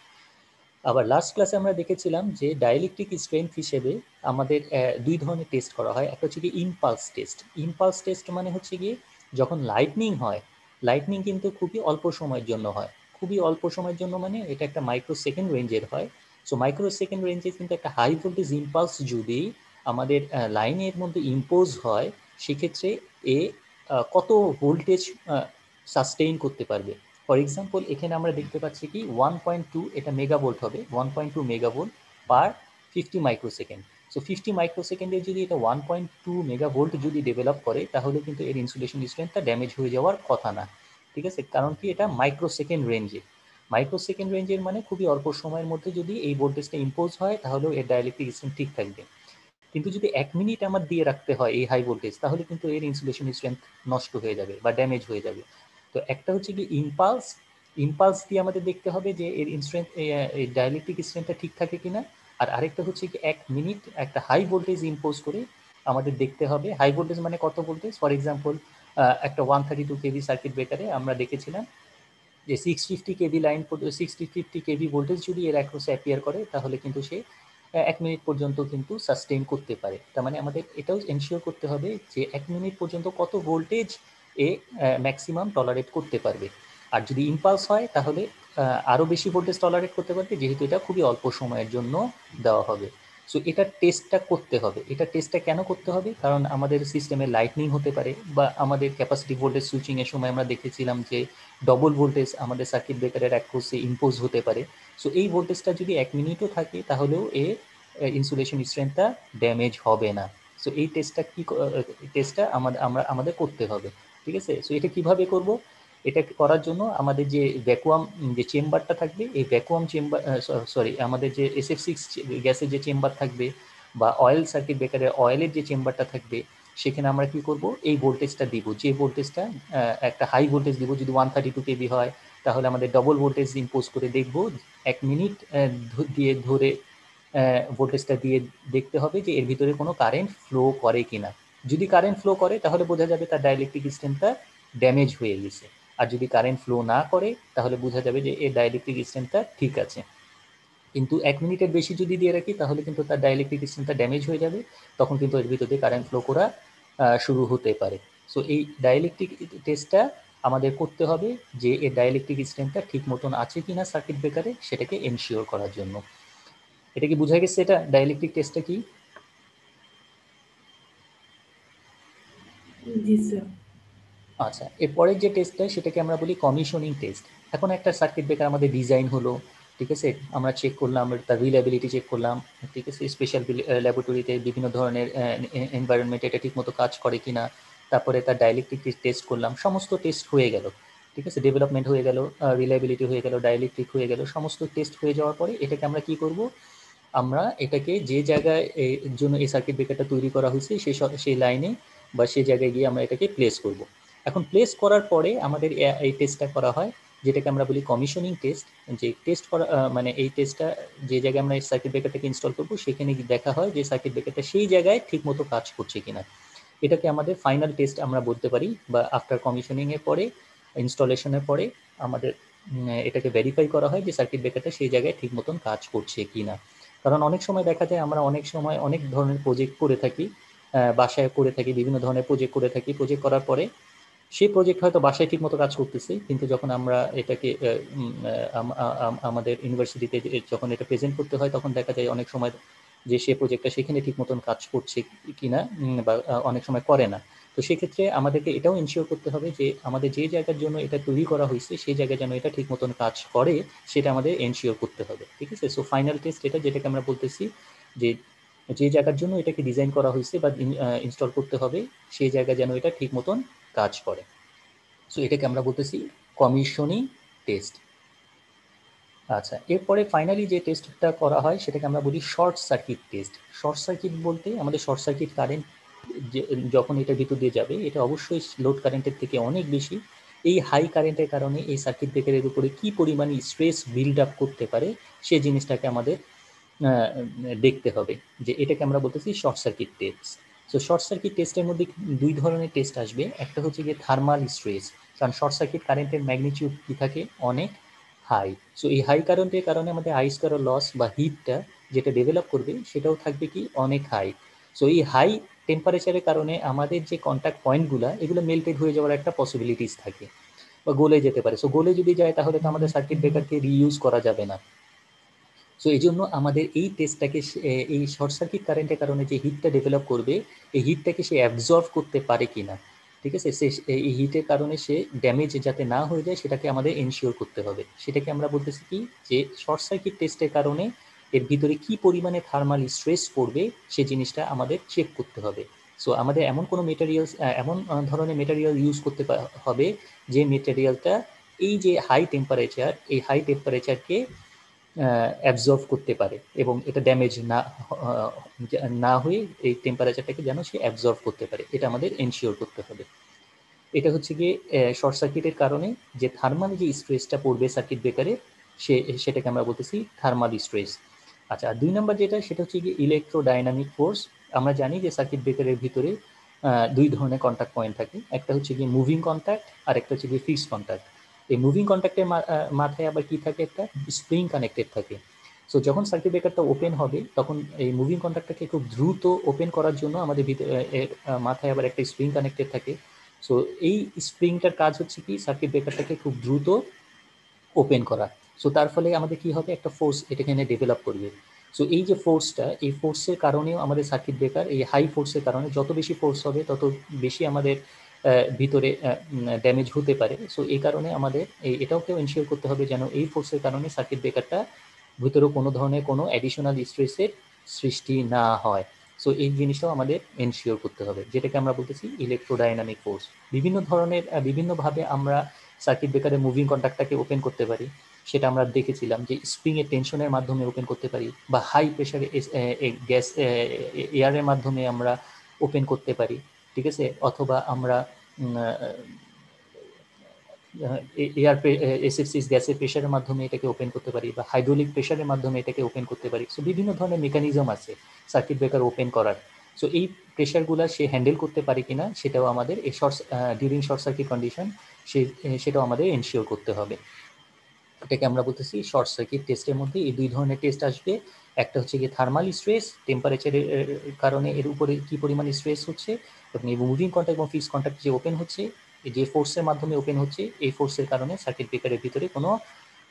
আবার লাস্ট ক্লাসে আমরা দেখেছিলাম যে ডাইইলেকট্রিক স্ট্রেংথ হিসেবে আমাদের দুই ধরনের টেস্ট করা হয়। একটা হচ্ছে কি ইম্পালস টেস্ট। ইম্পালস টেস্ট মানে হচ্ছে গিয়ে যখন লাইটনিং হয়, লাইটনিং কিন্তু খুবই অল্প সময়ের জন্য হয়। খুবই অল্প সময়ের জন্য মানে এটা একটা মাইক্রো সেকেন্ড রেঞ্জের হয়। সো মাইক্রো সেকেন্ড রেঞ্জে কিন্তু একটা হাই ভোল্টেজ ইম্পালস যদি আমাদের লাইনের মধ্যে ইম্পোজ হয়, সেক্ষেত্রে এ কত ভোল্টেজ সাস্টেইন করতে পারবে। ফর এক্সাম্পল, এখানে আমরা দেখতে পাচ্ছি কি 1.2, এটা মেগাভোল্ট হবে, 1.2 মেগাভোল্ট পার 50 মাইক্রোসেকেন্ড। সো 50 মাইক্রোসেকেন্ডে যদি এটা 1.2 মেগাভোল্ট যদি ডেভেলপ করে তাহলে কিন্তু এর ইনসুলেশন স্ট্রেংথটা ড্যামেজ হয়ে যাওয়ার কথা না। ঠিক আছে, কারণ কি এটা মাইক্রোসেকেন্ড রেঞ্জে। মাইক্রোসেকেন্ড রেঞ্জের মানে খুবই অল্প সময়ের মধ্যে যদি এই ভোল্টেজটা ইম্পোজ হয় তাহলেও এর ডাইইলেকট্রিক স্ট্রেংথ ঠিক থাকবে। কিন্তু যদি 1 মিনিট আমার দিয়ে রাখতে হয় এই হাই ভোল্টেজ, তাহলে কিন্তু এর ইনসুলেশন স্ট্রেংথ নষ্ট হয়ে যাবে বা ড্যামেজ হয়ে যাবে। তো একটা হচ্ছে কি ইম্পালস, ইম্পালস দিয়ে আমাদের দেখতে হবে যে এর স্ট্রেংথ, ডাইইলেকট্রিক স্ট্রেংথটা ঠিক থাকে কিনা। আর আরেকটা হচ্ছে কি 1 মিনিট একটা হাই ভোল্টেজ ইম্পোজ করে আমাদের দেখতে হবে। হাই ভোল্টেজ মানে কত ভোল্টেজ, ফর এক্সাম্পল একটা 132 কেভি সার্কিট ব্রেকারে আমরা দেখেছিলাম যে 650 কেভি লাইন, 650 কেভি ভোল্টেজ যদি এর অ্যাক্রসে অ্যাপিয়ার করে তাহলে কিন্তু সে 1 মিনিট পর্যন্ত কিন্তু সাস্টেইন করতে পারে। তার মানে আমাদের এটাও এনশিওর করতে হবে যে 1 মিনিট পর্যন্ত কত ভোল্টেজ এ ম্যাক্সিমাম টলারেট করতে পারবে। আর যদি ইম্পালস হয় তাহলে আরও বেশি ভোল্টেজ টলারেট করতে পারবে, যেহেতু এটা খুবই অল্প সময়ের জন্য দেওয়া হবে। সো এটা টেস্টটা করতে হবে। এটা টেস্টটা কেন করতে হবে? কারণ আমাদের সিস্টেমে লাইটনিং হতে পারে, বা আমাদের ক্যাপাসিটি ভোল্টেজ সুইচিংয়ের সময় আমরা দেখেছিলাম যে ডবল ভোল্টেজ আমাদের সার্কিট ব্রেকারের এক কোর্সে ইম্পোজ হতে পারে। সো এই ভোল্টেজটা যদি 1 মিনিটও থাকে তাহলেও ইনসুলেশন স্ট্রেংথটা ড্যামেজ হবে না। সো এই টেস্টটা টেস্টটা আমাদের করতে হবে। ঠিক আছে? সো এটা কিভাবে করব? এটা করার জন্য আমাদের যে ভ্যাকুয়াম যে চেম্বারটা থাকবে, এই ভ্যাকুয়াম চেম্বার, সরি, আমাদের যে SF6 গ্যাসের যে চেম্বার থাকবে, বা অয়েল সার্কিট ব্রেকারের অয়েলের যে চেম্বারটা থাকবে, সেখানে আমরা কি করব, এই ভোল্টেজটা দিব। যে ভোল্টেজটা একটা হাই ভোল্টেজ দিব, যদি 132 kV হয় তাহলে আমাদের ডবল ভোল্টেজ ইম্পোজ করে দেখব 1 মিনিট দিয়ে ধরে ভোল্টেজটা দিয়ে দেখতে হবে যে এর ভিতরে কোনো কারেন্ট ফ্লো করে কিনা। যদি কারেন্ট ফ্লো করে তাহলে বোঝা যাবে তার ডাইলেকট্রিক স্ট্রেংথটা ড্যামেজ হয়ে গেছে। আর যদি কারেন্ট ফ্লো না করে তাহলে বোঝা যাবে যে এর ডাইলেকট্রিক স্ট্রেংথটা ঠিক আছে। কিন্তু 1 মিনিটের বেশি যদি দিয়ে রাখি তাহলে কিন্তু তার ডাইলেকট্রিক স্ট্রেংথটা ড্যামেজ হয়ে যাবে, তখন কিন্তু এর ভিতর দিয়ে কারেন্ট ফ্লো করা শুরু হতে পারে। সো এই ডাইলেকট্রিক টেস্টটা আমাদের করতে হবে, যে এর ডাইলেকট্রিক স্ট্রেংথটা ঠিক মতন আছে কিনা সার্কিট ব্রেকারে, সেটাকে এনশিওর করার জন্য। এটা কি বোঝা গেছে এটা ডাইলেকট্রিক টেস্টটা কি? জি স্যার। আচ্ছা, এরপরের যে টেস্টটা সেটাকে আমরা বলি কমিশনিং টেস্ট। এখন একটা সার্কিট ব্রেকার আমাদের ডিজাইন হলো, ঠিক আছে, আমরা চেক করলাম তার রিলায়েবিলিটি চেক করলাম, ঠিক আছে, স্পেশাল ল্যাবরেটরিতে বিভিন্ন ধরনের এনভায়রনমেন্টে এটা ঠিকমতো কাজ করে কিনা, তারপরে তার ডাইলেকট্রিক টেস্ট করলাম, সমস্ত টেস্ট হয়ে গেল, ঠিক আছে, ডেভেলপমেন্ট হয়ে গেল, রিলায়েবিলিটি হয়ে গেল, ডাইলেকট্রিক হয়ে গেল, সমস্ত টেস্ট হয়ে যাওয়ার পরে এটাকে আমরা কি করব, আমরা এটাকে যে জায়গায় এর জন্য এই সার্কিট ব্রেকারটা তৈরি করা হয়েছে সেই লাইনে বা সেই জায়গায় গিয়ে আমরা এটাকে প্লেস করব। এখন প্লেস করার পরে আমাদের এই টেস্টটা করা হয়, যেটাকে আমরা বলি কমিশনিং টেস্ট। যে টেস্ট করা মানে এই টেস্টটা যে জায়গায় আমরা এই সার্কিট ব্রেকারটাকে ইনস্টল করবো সেখানে দেখা হয় যে সার্কিট ব্রেকারটা সেই জায়গায় ঠিকমতো কাজ করছে কিনা। এটাকে আমাদের ফাইনাল টেস্ট আমরা বলতে পারি, বা আফটার কমিশনিংয়ের পরে, ইনস্টলেশনের পরে আমাদের এটাকে ভেরিফাই করা হয় যে সার্কিট ব্রেকারটা সেই জায়গায় ঠিক মতন কাজ করছে কিনা। কারণ অনেক সময় দেখা যায় আমরা অনেক সময় অনেক ধরনের প্রজেক্ট করে থাকি, বাসায় করে থাকি, বিভিন্ন ধরনের প্রজেক্ট করে থাকি। প্রজেক্ট করার পরে সেই প্রজেক্ট হয়তো বাসায় ঠিকমতো কাজ করতেছে, কিন্তু যখন আমরা এটাকে আমাদের ইউনিভার্সিটিতে যখন এটা প্রেজেন্ট করতে হয় তখন দেখা যায় অনেক সময় যে সে প্রজেক্টটা সেখানে ঠিক মতন কাজ করছে কিনা, বা অনেক সময় করে না। তো সেক্ষেত্রে আমাদেরকে এটাও এনশিওর করতে হবে যে আমাদের যে জায়গার জন্য এটা তৈরি করা হয়েছে সেই জায়গায় যেন এটা ঠিক মতন কাজ করে, সেটা আমাদের এনশিওর করতে হবে। ঠিক আছে? সো ফাইনাল টেস্ট এটা, যেটাকে আমরা বলতেছি যে যে জায়গার জন্য এটাকে ডিজাইন করা হয়েছে বা ইনস্টল করতে হবে সেই জায়গায় যেন এটা ঠিক মতন কাজ করে। সো এটাকে আমরা বলতেছি কমিশনিং টেস্ট। আচ্ছা, এরপরে ফাইনালি যে টেস্টটা করা হয় সেটাকে আমরা বলি short circuit test. Short circuit বলতে আমাদের শর্ট সার্কিট কারেন্ট যখন এটার ভিতর দিয়ে যাবে এটা অবশ্যই লোড কারেন্টের থেকে অনেক বেশি। এই হাই কারেন্টের কারণে এই সার্কিট ব্রেকারের উপরে কী পরিমাণে স্ট্রেস বিল্ড আপ করতে পারে সেই জিনিসটাকে আমাদের দেখতে হবে, যে এটাকে আমরা বলতেছি short circuit test. So short circuit টেস্টের মধ্যে দুই ধরনের টেস্ট আসবে। একটা হচ্ছে গিয়ে থার্মাল স্ট্রেস, কারণ শর্ট সার্কিট কারেন্টের ম্যাগনিটিউড কী থাকে, অনেক হাই। সো এই হাই কারেন্টের কারণে আমাদের আই স্কয়ার লস বা হিটটা যেটা ডেভেলপ করবে সেটাও থাকবে কি অনেক হাই। সো এই হাই টেম্পারেচারের কারণে আমাদের যে কন্ট্যাক্ট পয়েন্টগুলো এগুলো মেল্টেড হয়ে যাওয়ার একটা পসিবিলিটিস থাকে, বা গলে যেতে পারে। সো গলে যদি যায় তাহলে তো আমাদের সার্কিট ব্রেকারকে রিইউজ করা যাবে না। সো এই জন্য আমাদের এই টেস্টটাকে, এই শর্ট সার্কিট কারেন্টের কারণে যে হিটটা ডেভেলপ করবে এই হিটটাকে সে অ্যাবজর্ব করতে পারে কিনা, ঠিক আছে, সে এই হিটের কারণে সে ড্যামেজ যাতে না হয়ে যায় সেটাকে আমাদের এনশিওর করতে হবে। সেটাকে আমরা বলতেছি কি, যে শর্ট সার্কিট টেস্টের কারণে এর ভিতরে কি পরিমাণে থার্মাল স্ট্রেস পড়বে সে জিনিসটা আমাদের চেক করতে হবে। সো আমাদের এমন কোনো মেটেরিয়ালস, এমন ধরনের মেটেরিয়াল ইউজ করতে হবে যে মেটেরিয়ালটা এই যে হাই টেম্পারেচার, এই হাই টেম্পারেচারকে অ্যাবজর্ব করতে পারে এবং এটা ড্যামেজ না হয়ে এই টেম্পারেচারটাকে যেন সে অ্যাবজর্ব করতে পারে, এটা আমাদের এনশিওর করতে হবে। এটা হচ্ছে গিয়ে শর্ট সার্কিটের কারণে যে থার্মাল যে স্ট্রেসটা পড়বে সার্কিট ব্রেকারে সেটাকে আমরা বলতেছি থার্মাল স্ট্রেস। আচ্ছা, আর 2 নম্বর যেটা সেটা হচ্ছে গিয়ে ইলেকট্রোডাইনামিক ফোর্স। আমরা জানি যে সার্কিট ব্রেকারের ভিতরে 2 ধরনের কন্ট্যাক্ট পয়েন্ট থাকে, একটা হচ্ছে গিয়ে মুভিং কন্ট্যাক্ট আর একটা হচ্ছে গিয়ে ফিক্সড কন্ট্যাক্ট। এই মুভিং কন্ট্যাক্টের মাথায় আবার কি থাকে, একটা স্প্রিং কানেক্টেড থাকে। সো যখন সার্কিট ব্রেকারটা ওপেন হবে তখন এই মুভিং কন্ট্যাক্টটাকে খুব দ্রুত ওপেন করার জন্য আমাদের ভিতরে মাথায় আবার একটা স্প্রিং কানেক্টেড থাকে। সো এই স্প্রিংটার কাজ হচ্ছে কি সার্কিট ব্রেকারটাকে খুব দ্রুত ওপেন করা। সো তার ফলে আমাদের কি হবে, একটা ফোর্স এটা এখানে ডেভেলপ করবে। সো এই যে ফোর্সটা, এই ফোর্সের কারণেও আমাদের সার্কিট ব্রেকার, এই হাই ফোর্সের কারণে যত বেশি ফোর্স হবে তত বেশি আমাদের ভিতরে ড্যামেজ হতে পারে। সো এই কারণে আমাদের এটাকেও এনশিওর করতে হবে যেন এই ফোর্সের কারণে সার্কিট ব্রেকারটা ভিতরে কোনো ধরনের কোনো অ্যাডিশনাল স্ট্রেসের সৃষ্টি না হয়। সো এই জিনিসটাও আমাদের এনশিওর করতে হবে, যেটাকে আমরা বলতেছি ইলেকট্রোডাইনামিক ফোর্স। বিভিন্ন ধরনের বিভিন্নভাবে আমরা সার্কিট ব্রেকারের মুভিং কন্ট্যাক্টটাকে ওপেন করতে পারি। সেটা আমরা দেখেছিলাম যে স্প্রিংয়ের টেনশনের মাধ্যমে ওপেন করতে পারি, বা হাই প্রেশারে গ্যাস এয়ারের মাধ্যমে আমরা ওপেন করতে পারি, ঠিক আছে। অথবা আমরা এয়ার এসএফসিস গ্যাসের প্রেশারের মাধ্যমে এটাকে ওপেন করতে পারি, বা হাইড্রোলিক প্রেশারের মাধ্যমে এটাকে ওপেন করতে পারি। সো বিভিন্ন ধরনের মেকানিজম আছে সার্কিট ব্রেকার ওপেন করার। সো এই প্রেশারগুলো সে হ্যান্ডেল করতে পারে কিনা সেটাও আমাদের এই ডিউরিং শর্ট সার্কিট কন্ডিশন সেটাও আমাদের এনশিওর করতে হবে। এটাকে আমরা বলতেছি শর্ট সার্কিট টেস্টের মধ্যে এই দুই ধরনের টেস্ট আসবে। একটা হচ্ছে গিয়ে থার্মাল স্ট্রেস, টেম্পারেচারের কারণে এর উপরে কি পরিমাণ স্ট্রেস হচ্ছে, এবং মুভিং কন্ট্যাক্ট এবং ফিক্সড কন্ট্যাক্ট যে ওপেন হচ্ছে, যে ফোর্সের মাধ্যমে ওপেন হচ্ছে, এই ফোর্সের কারণে সার্কিট ব্রেকারের ভিতরে কোনো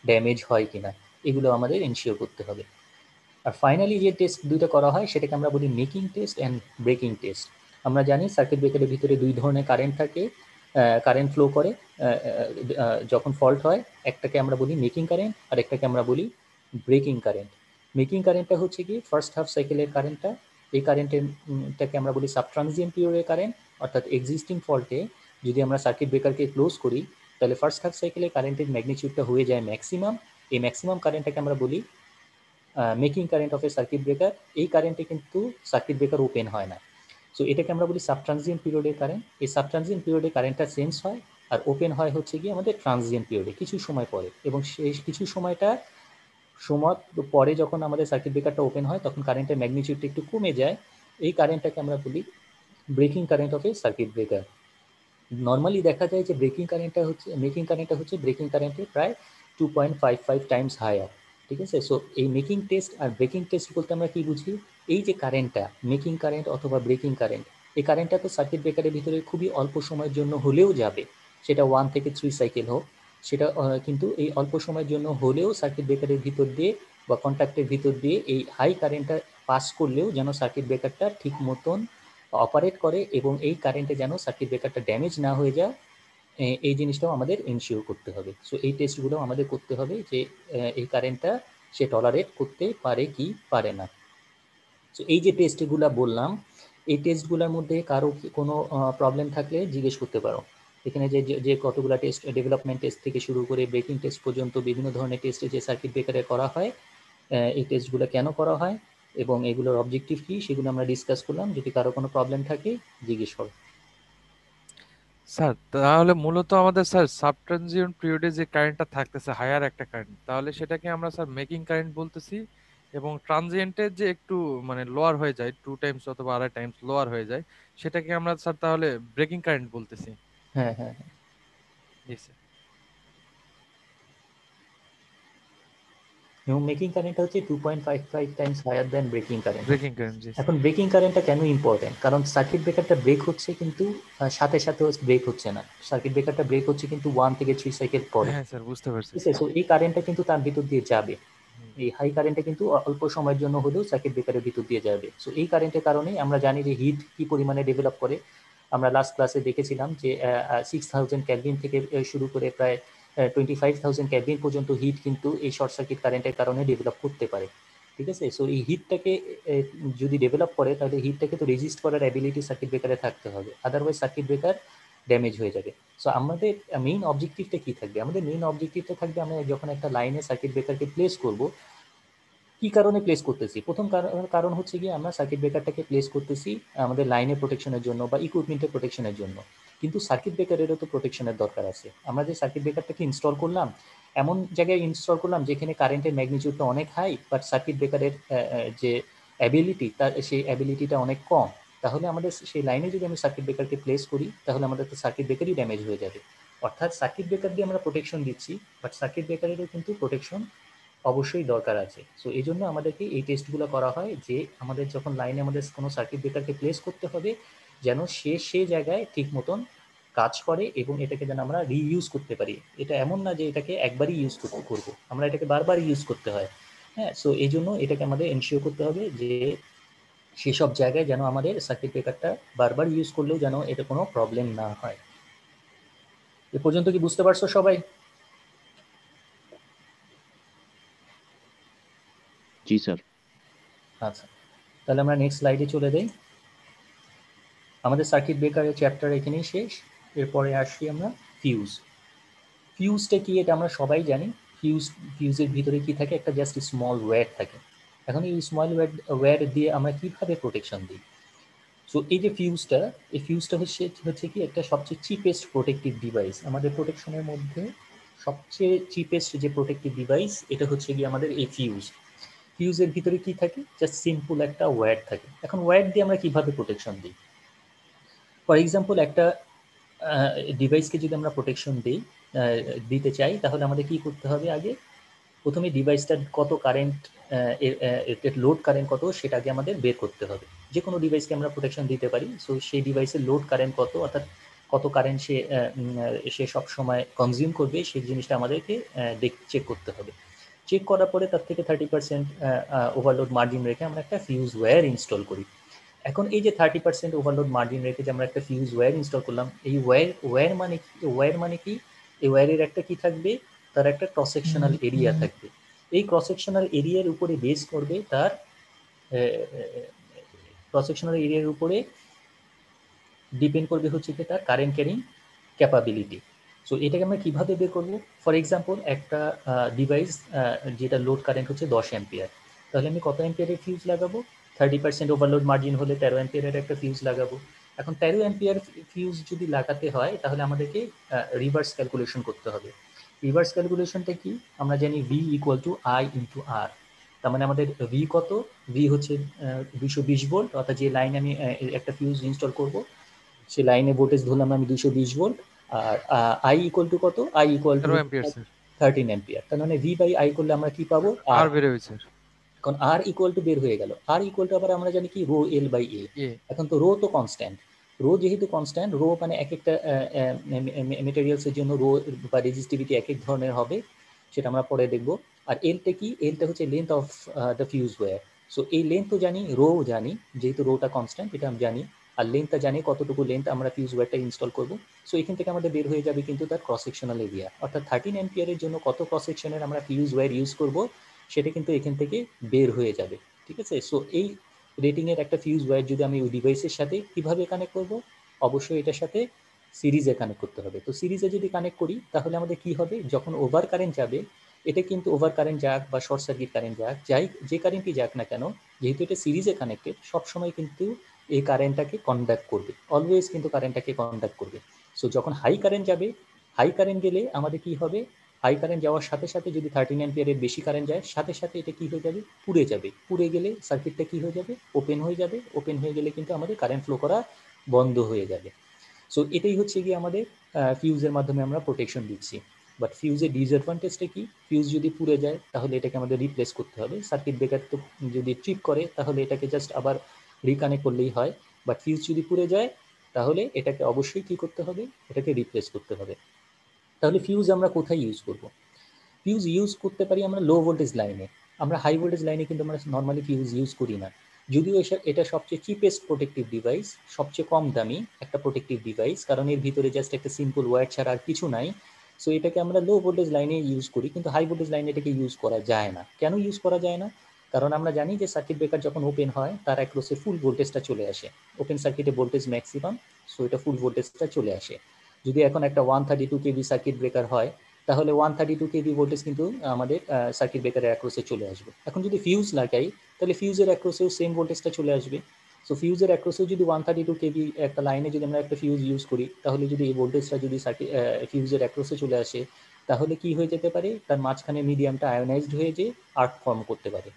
ড্যামেজ হয় কিনা, এগুলো আমাদের এনশিওর করতে হবে। আর ফাইনালি যে টেস্ট দুইটা করা হয় সেটাকে আমরা বলি making test and breaking test. আমরা জানি সার্কিট ব্রেকারের ভিতরে দুই ধরনের কারেন্ট থাকে, কারেন্ট ফ্লো করে যখন ফল্ট হয়। একটাকে আমরা বলি মেকিং কারেন্ট, আর একটাকে আমরা বলি ব্রেকিং কারেন্ট। মেকিং কারেন্টটা হচ্ছে কি ফার্স্ট হাফ সাইকেলের কারেন্টটা। এই কারেন্টেরটাকে আমরা বলি সাবট্রানজিয়েন্ট পিরিয়ডের কারেন্ট। অর্থাৎ এক্সিস্টিং ফল্টে যদি আমরা সার্কিট ব্রেকারকে ক্লোজ করি, তাহলে ফার্স্ট হাফ সাইকেলের কারেন্টের ম্যাগনিটিউডটা হয়ে যায় ম্যাক্সিমাম। এই ম্যাক্সিমাম কারেন্টটাকে আমরা বলি making current of A circuit breaker. এই কারেন্টে কিন্তু সার্কিট ব্রেকার ওপেন হয় না। সো এটাকে আমরা বলি সাবট্রানজিয়েন্ট পিরিয়ডের কারেন্ট। এই সাবট্রানজিয়েন্ট পিরিয়ডে কারেন্টটা চেঞ্জ হয়, আর ওপেন হয় হচ্ছে গিয়ে আমাদের ট্রানজিয়েন্ট পিরিয়ডে কিছু সময় পরে। এবং সেই কিছু সময়টা সময় পরে যখন আমাদের সার্কিট ব্রেকারটা ওপেন হয় তখন কারেন্টের ম্যাগনিটিউডটা একটু কমে যায়। এই কারেন্টটাকে আমরা বলি breaking current of A circuit breaker. Normally দেখা যায় যে মেকিং কারেন্টটা হচ্ছে ব্রেকিং কারেন্টের প্রায় 2.55 টাইমস হায়ার, ঠিক আছে। সো এই মেকিং টেস্ট আর ব্রেকিং টেস্ট বলতে আমরা কি বুঝি, এই যে কারেন্টটা মেকিং কারেন্ট অথবা ব্রেকিং কারেন্ট, এই কারেন্টটা তো সার্কিট ব্রেকারের ভিতরে খুবই অল্প সময়ের জন্য হলেও যাবে, সেটা 1 থেকে 3 সাইকেল হোক, সেটা কিন্তু এই অল্প সময়ের জন্য হলেও সার্কিট ব্রেকারের ভিতর দিয়ে বা কন্ট্যাক্টের ভিতর দিয়ে এই হাই কারেন্টটা পাস করলেও যেন সার্কিট ব্রেকারটা ঠিক মতন অপারেট করে, এবং এই কারেন্টে যেন সার্কিট ব্রেকারটা ড্যামেজ না হয়ে যায়, এই জিনিসটাও আমাদের এনশিওর করতে হবে। সো এই টেস্টগুলো আমাদের করতে হবে যে এই কারেন্টটা সে টলারেট করতে পারে কি পারে না। সো এই যে টেস্টগুলো বললাম, এই টেস্টগুলোর মধ্যে কারো কোনো প্রবলেম থাকলে জিজ্ঞেস করতে পারো। এখানে যে যে কতগুলো টেস্ট, ডেভেলপমেন্ট টেস্ট থেকে শুরু করে ব্রেকিং টেস্ট পর্যন্ত বিভিন্ন ধরনের টেস্টে যে সার্কিট ব্রেকারে করা হয়, এই টেস্টগুলো কেন করা হয় এবং এগুলোর অবজেক্টিভ কী সেগুলো আমরা ডিসকাস করলাম। যদি কারো কোনো প্রবলেম থাকে জিজ্ঞেস করো। স্যার তাহলে মূলত আমাদের স্যার সাবট্রানজিয়েন্ট পিরিয়ডে যে কারেন্টটা থাকতেছে হায়ার একটা কারেন্ট, তাহলে সেটাকে আমরা স্যার মেকিং কারেন্ট বলতেছি। এবং ট্রানজিয়েন্টের যে একটু মানে লোয়ার হয়ে যায়, 2 টাইমস অথবা 2.5 টাইমস লোয়ার হয়ে যায়, সেটাকে আমরা স্যার তাহলে ব্রেকিং কারেন্ট বলতেছি। হ্যাঁ হ্যাঁ হ্যাঁ, জি স্যার। এবং মেকিং কারেন্টটা হচ্ছে 2.55 times higher than breaking current. Breaking current, জি স্যার। এখন ব্রেকিং কারেন্টটা কেন ইম্পর্টেন্ট, কারণ সার্কিট ব্রেকারটা ব্রেক হচ্ছে কিন্তু সাথে সাথে ব্রেক হচ্ছে না। সার্কিট ব্রেকারটা ব্রেক হচ্ছে কিন্তু 1 থেকে 3 সাইকেল পরে, হ্যাঁ স্যার, বুঝতে পারছি ঠিক আছে। স্যার। সো এই কারেন্টটা কিন্তু তার ভিতর দিয়ে যাবে, হুম। এই হাই কারেন্টটা কিন্তু অল্প সময়ের জন্য হলেও সার্কিট ব্রেকারের ভিতর দিয়ে যাবে। সো এই কারেন্টের কারণে আমরা জানি যে হিট কি পরিমাণে ডেভেলপ করে। আমরা লাস্ট ক্লাসে দেখেছিলাম যে 6000 কেলভিন থেকে শুরু করে প্রায় 25,000 কেলভিন পর্যন্ত হিট কিন্তু এই শর্ট সার্কিট কারেন্টের কারণে ডেভেলপ করতে পারে, ঠিক আছে। সো এই হিটটাকে যদি ডেভেলপ করে তাহলে হিটটাকে তো রেজিস্ট করার অ্যাবিলিটি সার্কিট ব্রেকারে থাকতে হবে, আদারওয়াইজ সার্কিট ব্রেকার ড্যামেজ হয়ে যাবে। সো আমাদের মেইন অবজেক্টিভটা কী থাকবে, আমাদের মেইন অবজেক্টিভটা থাকবে আমরা যখন একটা লাইনে সার্কিট ব্রেকারকে প্লেস করব, কি কারণে প্লেস করতেছি। প্রথম কারণ হচ্ছে গিয়ে আমরা সার্কিট ব্রেকারটাকে প্লেস করতেছি আমাদের লাইনের প্রোটেকশনের জন্য বা ইকুইপমেন্টের প্রোটেকশনের জন্য। কিন্তু সার্কিট ব্রেকারেরও তো প্রোটেকশনের দরকার আছে। আমরা যে সার্কিট ব্রেকারটাকে ইনস্টল করলাম, এমন জায়গায় ইনস্টল করলাম যেখানে কারেন্টের ম্যাগনিটিউডটা অনেক হাই, বাট সার্কিট ব্রেকারের যে অ্যাবিলিটি, তার সেই অ্যাবিলিটিটা অনেক কম। তাহলে আমাদের সেই লাইনে যদি আমি সার্কিট ব্রেকারকে প্লেস করি, তাহলে আমাদের তো সার্কিট ব্রেকারই ড্যামেজ হয়ে যাবে। অর্থাৎ সার্কিট ব্রেকার দিয়ে আমরা প্রোটেকশন দিচ্ছি, বাট সার্কিট ব্রেকারেরও কিন্তু প্রোটেকশন অবশ্যই দরকার আছে। সো এই জন্য আমাদেরকে এই টেস্টগুলো করা হয় যে আমাদের যখন লাইনে আমাদের কোনো সার্কিট ব্রেকারকে প্লেস করতে হবে, যেন সে জায়গায় ঠিক মতন কাজ করে এবং এটাকে যেন আমরা রিইউজ করতে পারি। এটা এমন না যে এটাকে একবারই ইউজ করবো, আমরা এটাকে বারবার ইউজ করতে হয়। হ্যাঁ, সো এই জন্য এটাকে আমাদের এনশিওর করতে হবে যে সেসব জায়গায় যেন আমাদের সার্কিট ব্রেকারটা বারবার ইউজ করলেও যেন এটা কোনো প্রবলেম না হয়। এ পর্যন্ত কি বুঝতে পারছো সবাই? জি স্যার। আচ্ছা, তাহলে আমরা নেক্সট স্লাইডে চলে যাই। আমাদের সার্কিট ব্রেকারের চ্যাপ্টার এখানেই শেষ। এরপরে আসি আমরা ফিউজ। ফিউজটা কি এটা আমরা সবাই জানি। ফিউজের ভিতরে কি থাকে, একটা জাস্ট স্মল ওয়্যার থাকে। এখন এই স্মল ওয়্যার দিয়ে আমরা কিভাবে প্রোটেকশন দিই? সো এই যে ফিউজটা, এই ফিউজটা হচ্ছে কি একটা সবচেয়ে চিপেস্ট প্রোটেক্টিভ ডিভাইস আমাদের প্রোটেকশনের মধ্যে। সবচেয়ে চিপেস্ট যে প্রোটেক্টিভ ডিভাইস এটা হচ্ছে কি আমাদের এই ফিউজ। ফিউজের ভিতরে কি থাকে, জাস্ট সিম্পল একটা ওয়্যার থাকে। এখন ওয়্যার দিয়ে আমরা কিভাবে প্রোটেকশন দিই? ফর এক্সাম্পল একটা ডিভাইসকে যদি আমরা প্রোটেকশন দিই, দিতে চাই, তাহলে আমাদের কি করতে হবে? আগে প্রথমে ডিভাইসটার কত কারেন্ট, এর লোড কারেন্ট কত সেটা আগে আমাদের বের করতে হবে। যে কোনো ডিভাইসকে আমরা প্রোটেকশন দিতে পারি, সো সেই ডিভাইসের লোড কারেন্ট কত, অর্থাৎ কত কারেন্ট সে সবসময় কনজিউম করবে, সেই জিনিসটা আমাদেরকে চেক করতে হবে। চেক করার পরে তার থেকে 30% ওভারলোড মার্জিন রেখে আমরা একটা ফিউজ ওয়্যার ইনস্টল করি। এখন এই যে 30% ওভারলোড মার্জিন রেখে যে আমরা একটা ফিউজ ওয়্যার ইনস্টল করলাম, এই ওয়্যার মানে কি? এই ওয়্যারের একটা কি থাকবে, তার একটা ক্রস সেকশনাল এরিয়া থাকবে। এই ক্রস সেকশনাল এরিয়ার উপরে বেস করবে তার ক্রস সেকশনাল এরিয়ার উপরে ডিপেন্ড করবে হচ্ছে কি তার কারেন্ট ক্যারিং ক্যাপাবিলিটি। সো এটাকে আমরা কিভাবে বের করবো? ফর এক্সাম্পল একটা ডিভাইস যেটা লোড কারেন্ট হচ্ছে 10 অ্যাম্পিয়ার, তাহলে আমি কত অ্যাম্পিয়ারের ফিউজ লাগাবো? 30% ওভারলোড মার্জিন হলে 13 অ্যাম্পিয়ারের একটা ফিউজ লাগাবো। এখন 13 অ্যাম্পিয়ার ফিউজ যদি লাগাতে হয়, তাহলে আমাদেরকে রিভার্স ক্যালকুলেশন করতে হবে। রিভার্স ক্যালকুলেশনটা কি? আমরা জানি V equal to I into R. তার মানে আমাদের ভি কত? ভি হচ্ছে 220 ভোল্ট, অর্থাৎ যে লাইনে আমি একটা ফিউজ ইনস্টল করবো, সে লাইনে ভোল্টেজ ধরলাম আমি 220 ভোল্ট। আর আই ইকুয়াল টু কত? I equal to 13 ampere sir. 13 ampere. তার মানে ভি বাই আই করলে আমরা কি পাবো? আর আর। বের হয়েছে এখন আর ইকুয়াল টু বের হয়ে গেল। আর ইকুয়াল টু আবার আমরা জানি কি, রো এল বাই এ। এ। এখন তো রো তো কনস্ট্যান্ট। রো যেহেতু কনস্ট্যান্ট, রো মানে এক একটা মেটেরিয়ালসের জন্য রো বা রেজিস্টিভিটি এক এক ধরনের হবে, সেটা আমরা পরে দেখবো। আর এলটা কি? এলটা হচ্ছে length of the fuse wire. So এই লেন্থও জানি, রো জানি, যেহেতু রোটা কনস্ট্যান্ট এটা আমি জানি। আর লেন্থটা জানি কতটুকু লেন্থ আমরা ফিউজ ওয়্যারটা ইনস্টল করবো। সো এখান থেকে আমাদের বের হয়ে যাবে কিন্তু তার ক্রস সেকশনাল এরিয়া, অর্থাৎ 13 অ্যাম্পিয়ারের জন্য কত ক্রস সেকশনের আমরা ফিউজ ওয়্যার ইউজ করবো, সেটা কিন্তু এখান থেকে বের হয়ে যাবে। ঠিক আছে? সো এই রেটিংয়ের একটা ফিউজ ওয়্যার যদি আমি ওই ডিভাইসের সাথে কিভাবে কানেক্ট করব? অবশ্যই এটার সাথে সিরিজে কানেক্ট করতে হবে। তো সিরিজে যদি কানেক্ট করি, তাহলে আমাদের কি হবে? যখন ওভার কারেন্ট যাবে, এটা কিন্তু ওভার কারেন্ট যাক বা শর্ট সার্কিট কারেন্ট যাক, যে কারেন্টই যাক না কেন, যেহেতু এটা সিরিজে কানেক্টেড, সবসময় কিন্তু এই কারেন্টটাকে কন্ডাক্ট করবে, অলওয়েজ কিন্তু কারেন্টটাকে কন্ডাক্ট করবে। সো যখন হাই কারেন্ট যাবে, হাই কারেন্ট গেলে আমাদের কি হবে? হাই কারেন্ট যাওয়ার সাথে সাথে যদি 13 অ্যাম্পিয়ারের বেশি কারেন্ট যায়, সাথে সাথে এটা কি হয়ে যাবে? পুড়ে যাবে। পুড়ে গেলে সার্কিটটা কি হয়ে যাবে? ওপেন হয়ে যাবে। ওপেন হয়ে গেলে কিন্তু আমাদের কারেন্ট ফ্লো করা বন্ধ হয়ে যাবে। সো এটাই হচ্ছে গিয়ে আমাদের ফিউজের মাধ্যমে আমরা প্রোটেকশন দিচ্ছি। বাট ফিউজের ডিসঅ্যাডভান্টেজটা কি? ফিউজ যদি পুড়ে যায়, তাহলে এটাকে আমাদের রিপ্লেস করতে হবে। সার্কিট ব্রেকার তো যদি ট্রিপ করে, তাহলে এটাকে জাস্ট আবার রিকানেক্ট করলেই হয়। বাট ফিউজ যদি পুড়ে যায়, তাহলে এটাকে অবশ্যই কি করতে হবে? এটাকে রিপ্লেস করতে হবে। তাহলে ফিউজ আমরা কোথায় ইউজ করব? ফিউজ ইউজ করতে পারি আমরা লো ভোল্টেজ লাইনে। আমরা হাই ভোল্টেজ লাইনে কিন্তু আমরা নর্মালি ফিউজ ইউজ করি না। যদিও এটা সবচেয়ে চিপেস্ট প্রোটেক্টিভ ডিভাইস, সবচেয়ে কম দামি একটা প্রোটেক্টিভ ডিভাইস, কারণ এর ভিতরে জাস্ট একটা সিম্পল ওয়্যার ছাড়া আর কিছু নাই। সো এটাকে আমরা লো ভোল্টেজ লাইনে ইউজ করি, কিন্তু হাই ভোল্টেজ লাইনে এটাকে ইউজ করা যায় না। কেন ইউজ করা যায় না? কারণ আমরা জানি যে সার্কিট ব্রেকার যখন ওপেন হয়, তার অ্যাক্রসে ফুল ভোল্টেজটা চলে আসে। ওপেন সার্কিটে ভোল্টেজ ম্যাক্সিমাম, সো এটা ফুল ভোল্টেজটা চলে আসে। যদি এখন একটা 132 কেভি সার্কিট ব্রেকার হয়, তাহলে 132 কেভি ভোল্টেজ কিন্তু আমাদের সার্কিট ব্রেকারের অ্যাক্রসে চলে আসবে। এখন যদি ফিউজ লাগাই, তাহলে ফিউজের অ্যাক্রসেও সেম ভোল্টেজটা চলে আসবে। সো ফিউজের অ্যাক্রসেও যদি 132 কেভি একটা লাইনে যদি আমরা একটা ফিউজ ইউজ করি, তাহলে যদি এই ভোল্টেজটা যদি ফিউজের অ্যাক্রসে চলে আসে, তাহলে কি হয়ে যেতে পারে? তার মাঝখানে মিডিয়ামটা আয়োনাইজড হয়ে যে আর্ক ফর্ম করতে পারে।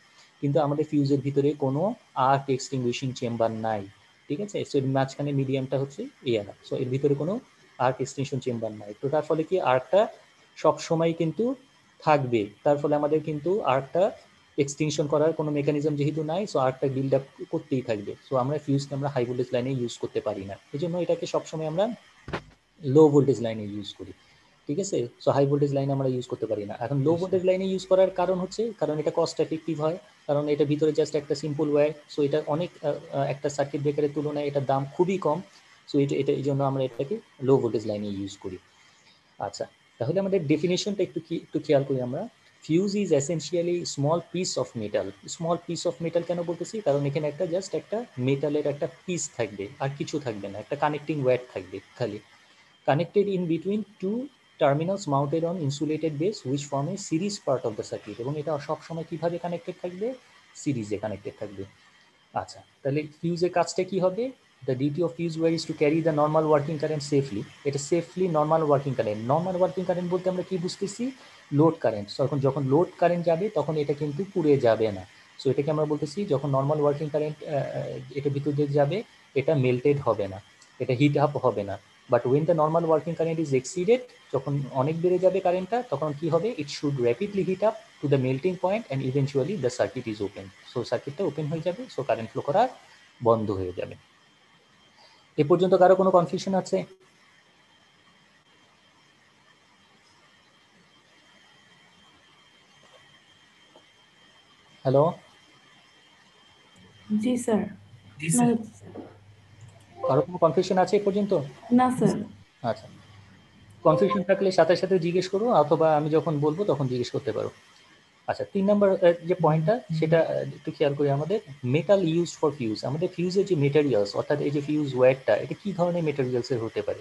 কিন্তু আমাদের ফিউজের ভিতরে কোনো আর্ক এক্সটিংগুইশিং চেম্বার নাই। ঠিক আছে? সো এর মাঝখানে মিডিয়ামটা হচ্ছে এয়ার, সো এর ভিতরে কোনো আর্ক এক্সটেনশন চেম্বার নাই। তো তার ফলে কি আর্কটা সব সময় কিন্তু থাকবে। তার ফলে আমাদের কিন্তু আর্কটা এক্সটেনশন করার কোনো মেকানিজম যেহেতু নাই, সো আর্কটা বিল্ড আপ করতেই থাকবে। সো আমরা ফিউজকে আমরা হাই ভোল্টেজ লাইনে ইউজ করতে পারি না, এই জন্য এটাকে সবসময় আমরা লো ভোল্টেজ লাইনে ইউজ করি। তো ঠিক আছে। সো হাই ভোল্টেজ লাইনে আমরা ইউজ করতে পারি না। এখন লো ভোল্টেজ লাইনে ইউজ করার কারণ হচ্ছে কারণ এটা কস্ট এফেক্টিভ হয়, কারণ এটা ভিতরে জাস্ট একটা সিম্পল ওয়্যার। সো এটা অনেক একটা সার্কিট ব্রেকারের তুলনায় এটার দাম খুবই কম। সো এটা এই জন্য আমরা এটাকে লো ভোল্টেজ লাইনে ইউজ করি। আচ্ছা, তাহলে আমাদের ডেফিনেশনটা একটু খেয়াল করি আমরা। Fuse is essentially small piece of metal. Small piece of metal কেন বলতেছি, কারণ এখানে জাস্ট একটা মেটালের একটা পিস থাকবে, আর কিছু থাকবে না, একটা কানেক্টিং ওয়্যার থাকবে খালি, connected in between two terminals mounted on insulated base which form a series part of the circuit, এবং এটা সব সময় কিভাবে কানেক্টেড থাকবে, সিরিজে কানেক্টেড থাকবে। আচ্ছা, তাহলে ফিউজের কাজটা কি হবে? The duty of fuse wire is to carry the normal working current safely. এটা safely normal working current. Normal working current বলতে আমরা কি বুঝতেছি? Load current. যখন লোড কারেন্ট যাবে তখন এটা কিন্তু পুড়ে যাবে না। সো এটাকে আমরা বলতেছি যখন নর্মাল ওয়ার্কিং কারেন্ট এটা ভিতর দিয়ে যাবে, এটা মেল্টেড হবে না, এটা হিট আপ হবে না। But when the normal working current is exceeded, যখন অনেক বেড়ে যাবে কারেন্টটা, তখন কি হবে? It should rapidly heat up to the melting point and eventually the circuit is open. So সার্কিটটা ওপেন হয়ে যাবে, সো কারেন্ট ফ্লো করা বন্ধ হয়ে যাবে। এ পর্যন্ত কারো কোনো কনফিউশন আছে? হ্যালো, জি স্যার। না কারো কোনো কনফিউশন আছে এ পর্যন্ত? না স্যার। আচ্ছা, কনফিউশন থাকলে সাথে সাথে জিজ্ঞেস করো, অথবা আমি যখন বলবো তখন জিজ্ঞেস করতে পারো। আচ্ছা, 3 নম্বর যে পয়েন্টটা সেটা একটু খেয়াল করি। আমাদের মেটাল ইউজ ফর ফিউজ, আমাদের ফিউজের যে মেটেরিয়ালস, অর্থাৎ এই যে ফিউজ ওয়্যারটা, এটা কি ধরনের মেটেরিয়ালসের হতে পারে?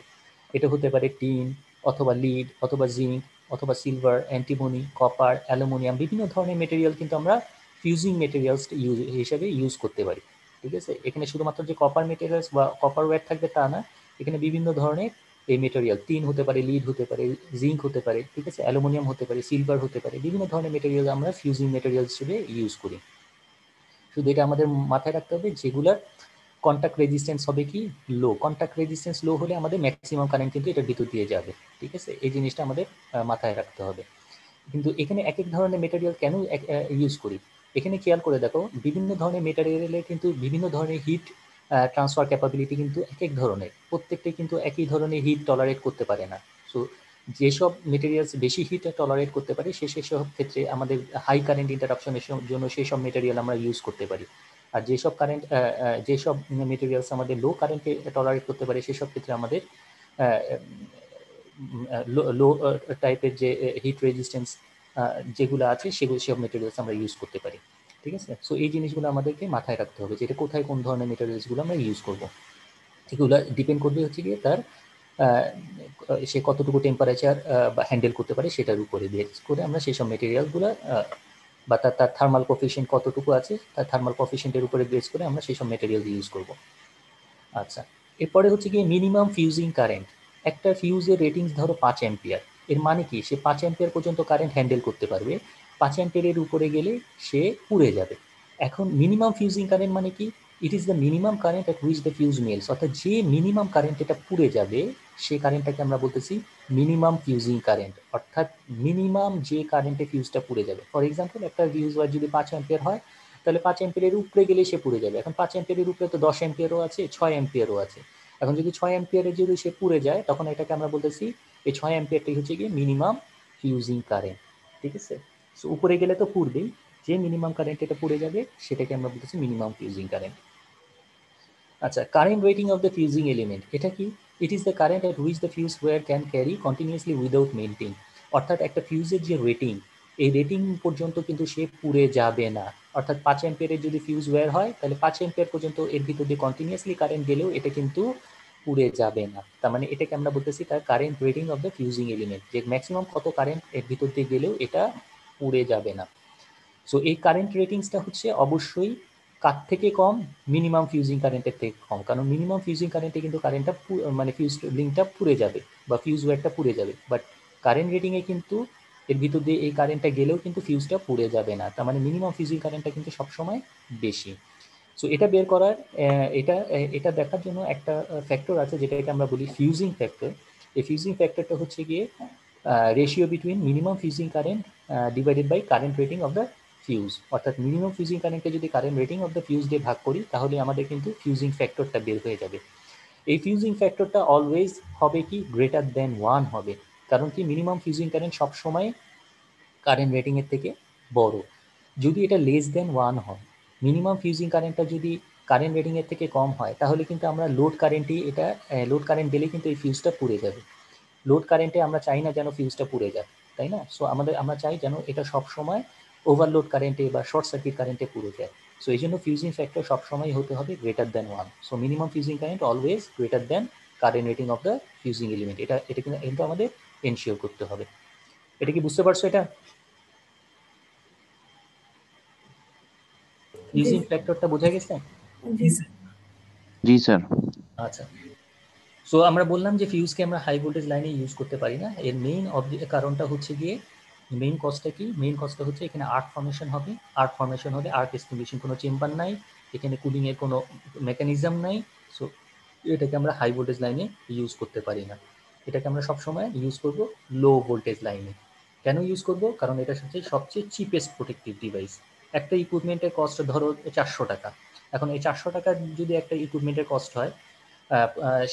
এটা হতে পারে টিন, অথবা লিড, অথবা জিঙ্ক, অথবা সিলভার, অ্যান্টিমনি, কপার, অ্যালুমিনিয়াম, বিভিন্ন ধরনের মেটেরিয়াল কিন্তু আমরা ফিউজিং মেটেরিয়ালস হিসেবে ইউজ করতে পারি। ঠিক আছে, এখানে শুধুমাত্র যে কপার মেটেরিয়ালস বা কপার ওয়্যার থাকবে তা না, এখানে বিভিন্ন ধরনের এই মেটেরিয়াল, টিন হতে পারে, লিড হতে পারে, জিঙ্ক হতে পারে, ঠিক আছে, অ্যালুমিনিয়াম হতে পারে, সিলভার হতে পারে, বিভিন্ন ধরনের মেটেরিয়াল আমরা ফিউজিং মেটেরিয়াল হিসেবে ইউজ করি। শুধু এটা আমাদের মাথায় রাখতে হবে, যেগুলার কন্ট্যাক্ট রেজিস্ট্যান্স হবে কি লো। কন্ট্যাক্ট রেজিস্ট্যান্স লো হলে আমাদের ম্যাক্সিমাম কারেন্ট কিন্তু এটার ভিতর দিয়ে যাবে। ঠিক আছে, এই জিনিসটা আমাদের মাথায় রাখতে হবে। কিন্তু এখানে এক এক ধরনের মেটেরিয়াল কেন ইউজ করি, এখানে খেয়াল করে দেখো, বিভিন্ন ধরনের মেটেরিয়ালে কিন্তু বিভিন্ন ধরনের হিট ট্রান্সফার ক্যাপাবিলিটি কিন্তু এক এক ধরনের, প্রত্যেকটাই কিন্তু একই ধরনের হিট টলারেট করতে পারে না। সো যেসব মেটেরিয়ালস বেশি হিট টলারেট করতে পারে সেসব ক্ষেত্রে আমাদের হাই কারেন্ট ইন্টারাপশনের জন্য সেই সব মেটেরিয়াল আমরা ইউজ করতে পারি। আর যেসব মেটেরিয়ালস আমাদের লো কারেন্টে টলারেট করতে পারে সেসব ক্ষেত্রে আমাদের লো টাইপের যে হিট রেজিস্ট্যান্স যেগুলো আছে সেগুলো সব মেটেরিয়ালস আমরা ইউজ করতে পারি। ঠিক আছে, সো এই জিনিসগুলো আমাদেরকে মাথায় রাখতে হবে, যে এটা কোথায় কোন ধরনের মেটেরিয়ালসগুলো আমরা ইউজ করবো। এগুলো ডিপেন্ড করবে হচ্ছে গিয়ে তার সে কতটুকু টেম্পারেচার হ্যান্ডেল করতে পারে সেটার উপরে বেস করে আমরা সেই সব মেটেরিয়ালগুলো বা তার থার্মাল কোফিশিয়েন্ট কতটুকু আছে, তার থার্মাল কোফিশিয়েন্টের উপরে বেস করে আমরা সেই সব মেটেরিয়াল ইউজ করব। আচ্ছা, এরপরে হচ্ছে গিয়ে মিনিমাম ফিউজিং কারেন্ট। একটা ফিউজের রেটিংস ধরো 5 অ্যাম্পিয়ার। এর মানে কি, সে 5 অ্যাম্পিয়ার পর্যন্ত কারেন্ট হ্যান্ডেল করতে পারবে, 5 অ্যাম্পিয়ারের উপরে গেলে সে পুড়ে যাবে। এখন মিনিমাম ফিউজিং কারেন্ট মানে কি? It is the minimum current at which the fuse melts, অর্থাৎ যে মিনিমাম কারেন্ট এটা পুড়ে যাবে সে কারেন্টটাকে আমরা বলতেছি মিনিমাম ফিউজিং কারেন্ট, অর্থাৎ মিনিমাম যে কারেন্টে ফিউজটা পুড়ে যাবে। ফর এক্সাম্পল, একটা ফিউজ ওয়্যার যদি 5 অ্যাম্পিয়ার হয়, তাহলে 5 অ্যাম্পিয়ারের উপরে গেলে সে পুড়ে যাবে। এখন 5 অ্যাম্পিয়ারের উপরে তো 10 অ্যাম্পিয়ারও আছে, 6 অ্যাম্পিয়ারও আছে। এখন যদি 6 অ্যাম্পিয়ারে যদি সে পুড়ে যায়, তখন এটাকে আমরা বলতেছি এই 6 অ্যাম্পিয়ারটাই হচ্ছে গিয়ে মিনিমাম ফিউজিং কারেন্ট। ঠিক আছে, সো উপরে গেলে তো পুড়বেই, যে মিনিমাম কারেন্ট এটা পুড়ে যাবে সেটাকে আমরা বলতেছি মিনিমাম ফিউজিং কারেন্ট। আচ্ছা, current rating of the fusing element, এটা কি? It is the current at which the fuse wire can carry continuously without melting, অর্থাৎ একটা ফিউজের যে রেটিং, এই রেটিং পর্যন্ত কিন্তু সে পুড়ে যাবে না। অর্থাৎ 5 অ্যাম্পিয়ারের যদি ফিউজ ওয়্যার হয়, তাহলে 5 অ্যাম্পিয়ার পর্যন্ত এর ভিতর দিয়ে কন্টিনিউয়াসলি কারেন্ট গেলেও এটা কিন্তু পুড়ে যাবে না। তার মানে এটাকে আমরা বলতেছি তার current rating of the fusing element, যে ম্যাক্সিমাম কত কারেন্ট এর ভিতর দিয়ে গেলেও এটা পুড়ে যাবে না। সো এই কারেন্ট রেটিংসটা হচ্ছে অবশ্যই কার থেকে কম? মিনিমাম ফিউজিং কারেন্টের থেকে কম, কারণ মিনিমাম ফিউজিং কারেন্টে কিন্তু কারেন্টটা মানে ফিউজ লিঙ্কটা পুড়ে যাবে বা ফিউজ ওয়্যারটা পুড়ে যাবে। বাট কারেন্ট রেটিংয়ে কিন্তু এর ভিতর দিয়ে এই কারেন্টটা গেলেও কিন্তু ফিউজটা পুড়ে যাবে না। তার মানে মিনিমাম ফিউজিং কারেন্টটা কিন্তু সবসময় বেশি। সো এটা বের করার এটা দেখার জন্য একটা ফ্যাক্টর আছে যেটাকে আমরা বলি ফিউজিং ফ্যাক্টর। এই ফিউজিং ফ্যাক্টরটা হচ্ছে গিয়ে ratio between minimum fusing current divided by current rating of the fuse, অর্থাৎ মিনিমাম ফিউজিং কারেন্টকে যদি current rating of the fuse দিয়ে ভাগ করি, তাহলে আমাদের কিন্তু ফিউজিং ফ্যাক্টরটা বের হয়ে যাবে। এই ফিউজিং ফ্যাক্টরটা অলওয়েজ হবে কি গ্রেটার দেন 1 হবে। কারণ কি মিনিমাম ফিউজিং কারেন্ট সবসময় কারেন্ট রেটিং এর থেকে বড়। যদি এটা লেস দেন 1 হয়, মিনিমাম ফিউজিং কারেন্টটা যদি কারেন্ট রেটিং এর থেকে কম হয়, তাহলে কিন্তু আমরা লোড কারেন্টই এটা লোড কারেন্ট দিলে কিন্তু এই ফিউজটা পুড়ে যাবে। লোড কারেন্টে আমরা চাই না যেন ফিউজটা পুড়ে যায়, তাই না? সো আমরা চাই যেন এটা সবসময় ওভারলোড কারেন্টে বা শর্ট সার্কিট কারেন্টে পুড়ে যায়। সো এই জন্য ফিউজিং ফ্যাক্টর সবসময় হতে হবে greater than 1। So minimum fusing current always greater than current rating of the fusing element. এটা এটা কিন্তু আমাদের এনশিওর করতে হবে। এটা কি বুঝতে পারছো? এটা জি ফিউজিং ফ্যাক্টরটা বোঝা গেছে? জি স্যার। জি স্যার। আচ্ছা, সো আমরা বললাম যে ফিউজকে আমরা হাই ভোল্টেজ লাইনে ইউজ করতে পারি না। এর মেইন কারণটা হচ্ছে গিয়ে মেইন কজটা কি? মেইন কজটা হচ্ছে এখানে আর্ক ফর্মেশন হবে। আর্ক ফর্মেশন হলে আর্ক এক্সটিংগুইশিং কোনো চেম্বার নাই, এখানে কুলিং এর কোনো মেকানিজম নাই। সো এটাকে আমরা হাই ভোল্টেজ লাইনে ইউজ করতে পারি না। এটাকে আমরা সবসময় ইউজ করব লো ভোল্টেজ লাইনে। কেন ইউজ করব? কারণ এটা হচ্ছে সবচেয়ে চিপেস্ট প্রোটেক্টিভ ডিভাইস। একটা ইকুইপমেন্টের কস্ট ধরো 400 টাকা। এখন এই 400 টাকার যদি একটা ইকুইপমেন্টের কস্ট হয়,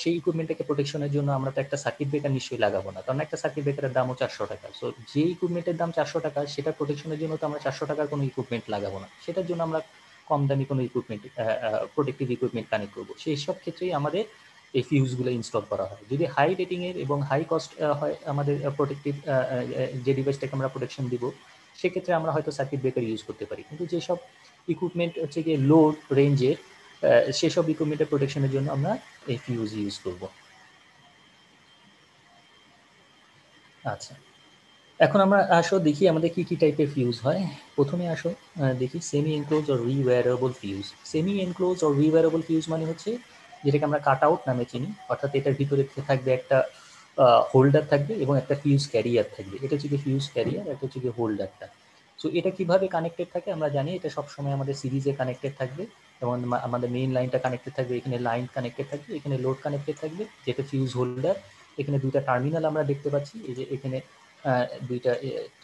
সেই ইকুইপমেন্টটাকে প্রোটেকশনের জন্য আমরা তো একটা সার্কিট ব্রেকার নিশ্চয়ই লাগাবো না, কারণ একটা সার্কিট ব্রেকারের দামও 400 টাকা। সো যে ইকুইপমেন্টের দাম 400 টাকা, সেটা প্রোটেকশনের জন্য তো আমরা 400 টাকার কোনো ইকুইপমেন্ট লাগাবো না, সেটার জন্য আমরা কম দামি কোনো ইকুইপমেন্ট প্রোটেক্টিভ ইকুইপমেন্ট কানেক্ট করবো। সেই সব ক্ষেত্রেই আমাদের এই ফিউজগুলো ইনস্টল করা হয়। যদি হাই রেটিংয়ের এবং হাই কস্ট হয় আমাদের প্রোটেক্টিভ যে ডিভাইসটাকে আমরা প্রোটেকশন দিব, সেক্ষেত্রে আমরা হয়তো সার্কিট ব্রেকার ইউজ করতে পারি। কিন্তু যেসব ইকুইপমেন্ট হচ্ছে গিয়ে লো রেঞ্জের, সেসব ইকুইপমেন্টের প্রোটেকশনের জন্য আমরা এই ফিউজ ইউজ করব। আচ্ছা, এখন আমরা আসো দেখি আমাদের কি কি টাইপের ফিউজ হয়। প্রথমে আসো দেখি semi enclose or rewirable fuse. Semi enclose or rewirable fuse মানে হচ্ছে যেটাকে আমরা কাট আউট নামে চিনি, অর্থাৎ এটার ভিতরে থাকবে একটা হোল্ডার থাকবে এবং একটা ফিউজ ক্যারিয়ার থাকবে। এটা হচ্ছে কি ফিউজ ক্যারিয়ার, এটা হচ্ছে কি হোল্ডারটা। সো এটা কিভাবে কানেক্টেড থাকে আমরা জানি, এটা সবসময় আমাদের সিরিজে কানেক্টেড থাকবে, যেমন আমাদের মেইন লাইনটা কানেক্টেড থাকবে, এখানে লাইন কানেক্টেড থাকবে, এখানে লোড কানেক্টেড থাকবে, যেটা ফিউজ হোল্ডার। এখানে দুইটা টার্মিনাল আমরা দেখতে পাচ্ছি, এই যে এখানে দুইটা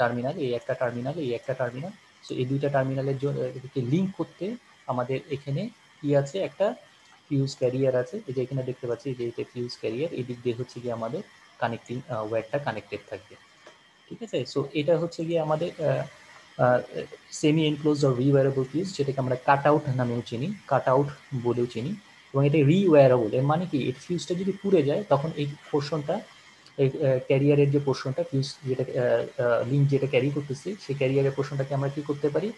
টার্মিনাল, এই একটা টার্মিনাল, এই একটা টার্মিনাল। সো এই দুইটা টার্মিনালের লিঙ্ক করতে আমাদের এখানে কি আছে, একটা ফিউজ ক্যারিয়ার আছে। এই যে এখানে দেখতে পাচ্ছি যে এটা ফিউজ ক্যারিয়ার, এই দিক দিয়ে হচ্ছে গিয়ে আমাদের কানেক্টিং ওয়্যারটা কানেক্টেড থাকবে, ঠিক আছে? সো এটা হচ্ছে গিয়ে আমাদের semi enclose or rewirable fuse, যেটাকে আমরা কাট আউট নামেও চিনি, কাট আউট বলেও চিনি। এবং এটা রিওয়্যারেবল, এর মানে কি এই ফিউজটা যদি পুড়ে যায় তখন এই পোর্শনটা, এই ক্যারিয়ারের যে পোর্শনটা, ফিউজ যেটা লিঙ্ক যেটা ক্যারি করতেছি, সেই ক্যারিয়ারের পোর্শনটাকে আমরা কি করতে পারি,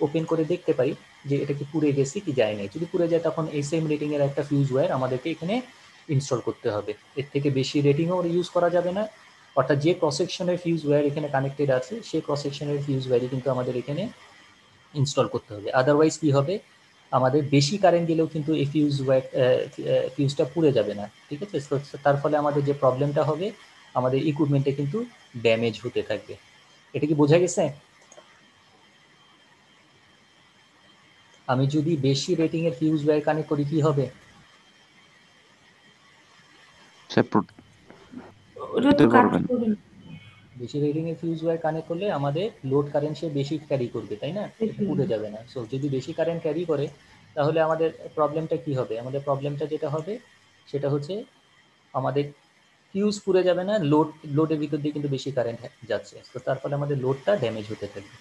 ওপেন করে দেখতে পারি যে এটা কি পুড়ে গেছে কি যায় নাই। যদি পুড়ে যায় তখন এই সেম রেটিংয়ের একটা ফিউজ ওয়্যার আমাদেরকে এখানে ইনস্টল করতে হবে। এর থেকে বেশি রেটিংও ইউজ করা যাবে না, অর্থাৎ যে ক্রস সেকশনের ফিউজ ওয়্যার এখানে কানেক্টেড আছে সেই ক্রস সেকশনের ফিউজ ওয়্যারই কিন্তু আমাদের এখানে ইনস্টল করতে হবে। আদারওয়াইজ কি হবে, আমাদের বেশি কারেন্ট গেলেও কিন্তু এই ফিউজটা পুড়ে যাবে না, ঠিক আছে? তার ফলে আমাদের যে প্রবলেমটা হবে, আমাদের ইকুইপমেন্টে কিন্তু ড্যামেজ হতে থাকবে। এটা কি বোঝা গেছে? আমি যদি বেশি রেটিং এর ফিউজ ওয়্যার কানেক্ট করি কি হবে? ওটা তো কাট করবেন। বেশি রেটিং এর ফিউজ ওয়্যার কানেক্ট করলে আমাদের লোড কারেন্ট সে বেশি ক্যারি করবে, তাই না? এটা পুড়ে যাবে না। সো যদি বেশি কারেন্ট ক্যারি করে, তাহলে আমাদের প্রবলেমটা কি হবে? আমাদের প্রবলেমটা যেটা হবে সেটা হচ্ছে আমাদের ফিউজ পুড়ে যাবে না, লোডের ভিতর দিয়ে কিন্তু বেশি কারেন্ট যাচ্ছে, তো তার ফলে আমাদের লোডটা ড্যামেজ হতে থাকবে।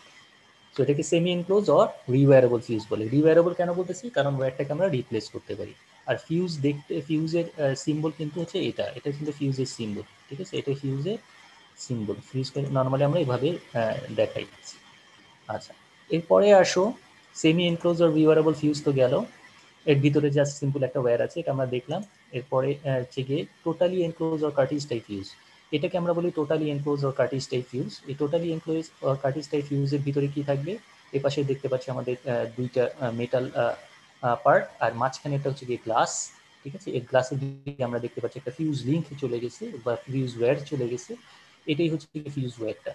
সো এটাকে semi enclose or rewirable fuse বলে। রিওয়্যারেবল কেন বলতেছি? কারণ ওয়্যারটাকে আমরা রিপ্লেস করতে পারি। আর ফিউজ দেখতে, ফিউজের সিম্বল কিন্তু হচ্ছে এটা, এটা কিন্তু ফিউজের সিম্বল, ঠিক আছে? এটা ফিউজের সিম্বল। ফিউজকে নর্মালি আমরা এভাবে দেখাই। আচ্ছা, এরপরে আসো semi enclose or rewirable fuse তো গেল, এর ভিতরে জাস্ট সিম্পল একটা ওয়্যার আছে, এটা আমরা দেখলাম। এরপরে হচ্ছে গিয়ে totally enclose or cartridge type fuse. এটাকে আমরা বলি totally enclose or cartridge type fuse. এই totally enclose or cartridge type ফিউজের ভিতরে কি থাকবে? এর পাশে দেখতে পাচ্ছি আমাদের দুইটা মেটাল পার্ট, আর মাঝখানে একটা হচ্ছে গিয়ে গ্লাস, ঠিক আছে? এই গ্লাসের দিকে আমরা দেখতে পাচ্ছি একটা ফিউজ লিঙ্ক চলে গেছে বা ফিউজ ওয়্যার চলে গেছে। এটাই হচ্ছে ফিউজ ওয়্যারটা।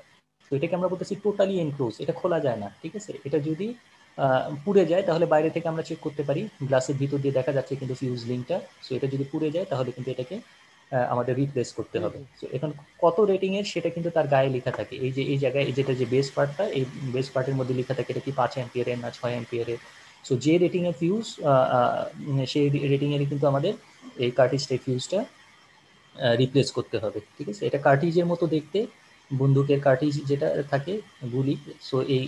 তো এটাকে আমরা বলতেছি টোটালি এনক্লোজ, এটা খোলা যায় না, ঠিক আছে? এটা যদি পুড়ে যায় তাহলে বাইরে থেকে আমরা চেক করতে পারি, গ্লাসের ভিতর দিয়ে দেখা যাচ্ছে কিন্তু ফিউজ লিঙ্কটা। সো এটা যদি পুড়ে যায় তাহলে কিন্তু এটাকে আমাদের রিপ্লেস করতে হবে। সো এখন কত রেটিং এর সেটা কিন্তু তার গায়ে লেখা থাকে, এই যে এই জায়গায় যেটা যে বেস পার্টটা, এই বেস পার্টের মধ্যে লেখা থাকে এটা কি 5 অ্যাম্পিয়ারের না 6 অ্যাম্পিয়ারের। সো যে রেটিং এর ফিউজ সেই রেটিং এর কিন্তু আমাদের এই কার্টিজ টাইপ ফিউজটা রিপ্লেস করতে হবে, ঠিক আছে। এটা কার্টিজের মতো দেখতে, বন্দুকের কার্টিজ যেটা থাকে গুলি, সো এই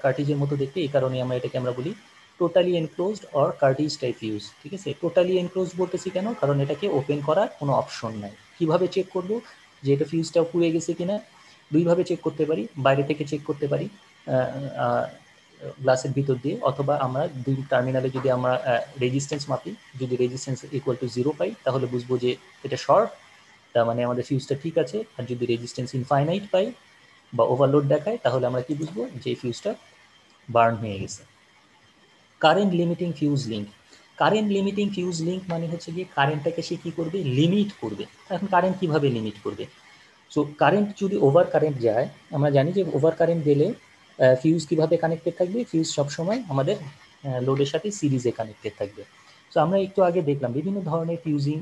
কার্টিজের মতো দেখতে, এই কারণে এটাকে আমরা বলি totally enclosed or cartridge type fuse, ঠিক আছে। টোটালি এনক্লোজড বলতেছি কেন, কারণ এটাকে ওপেন করার কোনো অপশন নাই। কিভাবে চেক করব যে এটা ফিউজটা পুড়ে গেছে কিনা? দুইভাবে চেক করতে পারি, বাইরে থেকে চেক করতে পারি গ্লাসের ভিতর দিয়ে, অথবা আমরা দুই টার্মিনালে যদি আমরা রেজিস্ট্যান্স মাপি, যদি রেজিস্ট্যান্স ইকুয়াল টু 0 পাই তাহলে বুঝবো যে এটা শর্ট, তার মানে আমাদের ফিউজটা ঠিক আছে। আর যদি রেজিস্ট্যান্স ইনফাইনাইট পাই বা ওভারলোড দেখায় তাহলে আমরা কি বুঝবো যে এই ফিউজটা বার্ন হয়ে গেছে। Current limiting fuse link, current limiting fuse link মানে হচ্ছে গিয়ে কারেন্টটাকে সে কী করবে, লিমিট করবে। এখন কারেন্ট কীভাবে লিমিট করবে? সো কারেন্ট যদি ওভার কারেন্ট যায়, আমরা জানি যে ওভার কারেন্ট গেলে ফিউজ কীভাবে কানেক্টেড থাকবে, ফিউজ সবসময় আমাদের লোডের সাথে সিরিজে কানেক্টেড থাকবে। সো আমরা একটু আগে দেখলাম বিভিন্ন ধরনের ফিউজিং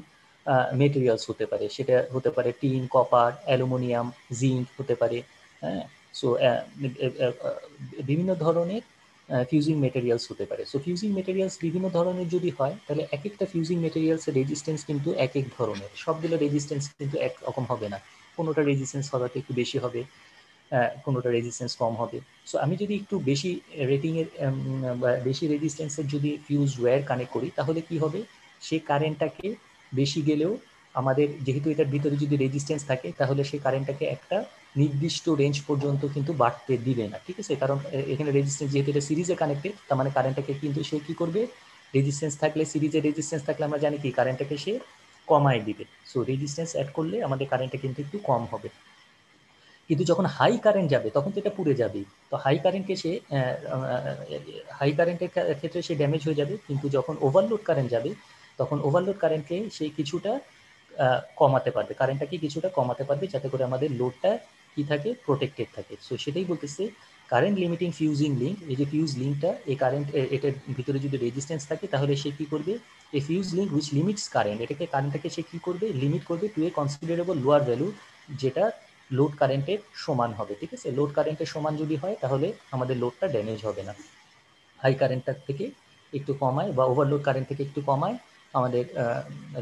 মেটেরিয়ালস হতে পারে, সেটা হতে পারে টিন, কপার, অ্যালুমিনিয়াম, জিঙ্ক হতে পারে। হ্যাঁ, সো বিভিন্ন ধরনের ফিউজিং মেটেরিয়ালস হতে পারে। সো ফিউজিং মেটেরিয়ালস বিভিন্ন ধরনের যদি হয় তাহলে এক একটা ফিউজিং মেটেরিয়ালসের রেজিস্ট্যান্স কিন্তু এক এক ধরনের, সবগুলো রেজিস্ট্যান্স কিন্তু একরকম হবে না। কোনোটা রেজিস্ট্যান্স হয়তো একটু বেশি হবে, কোনোটা রেজিস্ট্যান্স কম হবে। সো আমি যদি একটু বেশি রেটিংয়ের বা বেশি রেজিস্ট্যান্সের যদি ফিউজ ওয়্যার কানেক্ট করি তাহলে কি হবে, সেই কারেন্টটাকে বেশি গেলেও আমাদের যেহেতু এটার ভিতরে যদি রেজিস্ট্যান্স থাকে তাহলে সেই কারেন্টটাকে একটা নির্দিষ্ট রেঞ্জ পর্যন্ত কিন্তু বাড়তে দিবে না, ঠিক আছে। কারণ এখানে রেজিস্ট্যান্স যেহেতু এটা সিরিজে কানেক্টেড, তার মানে কারেন্টটাকে কিন্তু সে কী করবে, রেজিস্ট্যান্স থাকলে, সিরিজে রেজিস্ট্যান্স থাকলে আমরা জানি কি কারেন্টটাকে সে কমায় দিবে। সো রেজিস্ট্যান্স অ্যাড করলে আমাদের কারেন্টটা কিন্তু একটু কম হবে। কিন্তু যখন হাই কারেন্ট যাবে তখন তো এটা পুড়ে যাবে। তো হাই কারেন্টে সে হাই কারেন্টের ক্ষেত্রে সে ড্যামেজ হয়ে যাবে, কিন্তু যখন ওভারলোড কারেন্ট যাবে তখন ওভারলোড কারেন্টকে সে কিছুটা কমাতে পারবে, কারেন্টটাকে কিছুটা কমাতে পারবে, যাতে করে আমাদের লোডটা কি থাকে, প্রোটেক্টেড থাকে। সো সেটাই বলতেছে কারেন্ট লিমিটিং ফিউজিং লিঙ্ক। এই যে ফিউজ লিঙ্কটা, এই কারেন্ট এটার ভিতরে যদি রেজিস্ট্যান্স থাকে তাহলে সে কি করবে, এই fuse link which limits current, এটাকে কারেন্টটাকে সে কি করবে, লিমিট করবে টু এ কনসিডারেবল লোয়ার ভ্যালু, যেটা লোড কারেন্টের সমান হবে, ঠিক আছে। লোড কারেন্টের সমান যদি হয় তাহলে আমাদের লোডটা ড্যামেজ হবে না। হাই কারেন্টটার থেকে একটু কমায় বা ওভারলোড কারেন্ট থেকে একটু কমায় আমাদের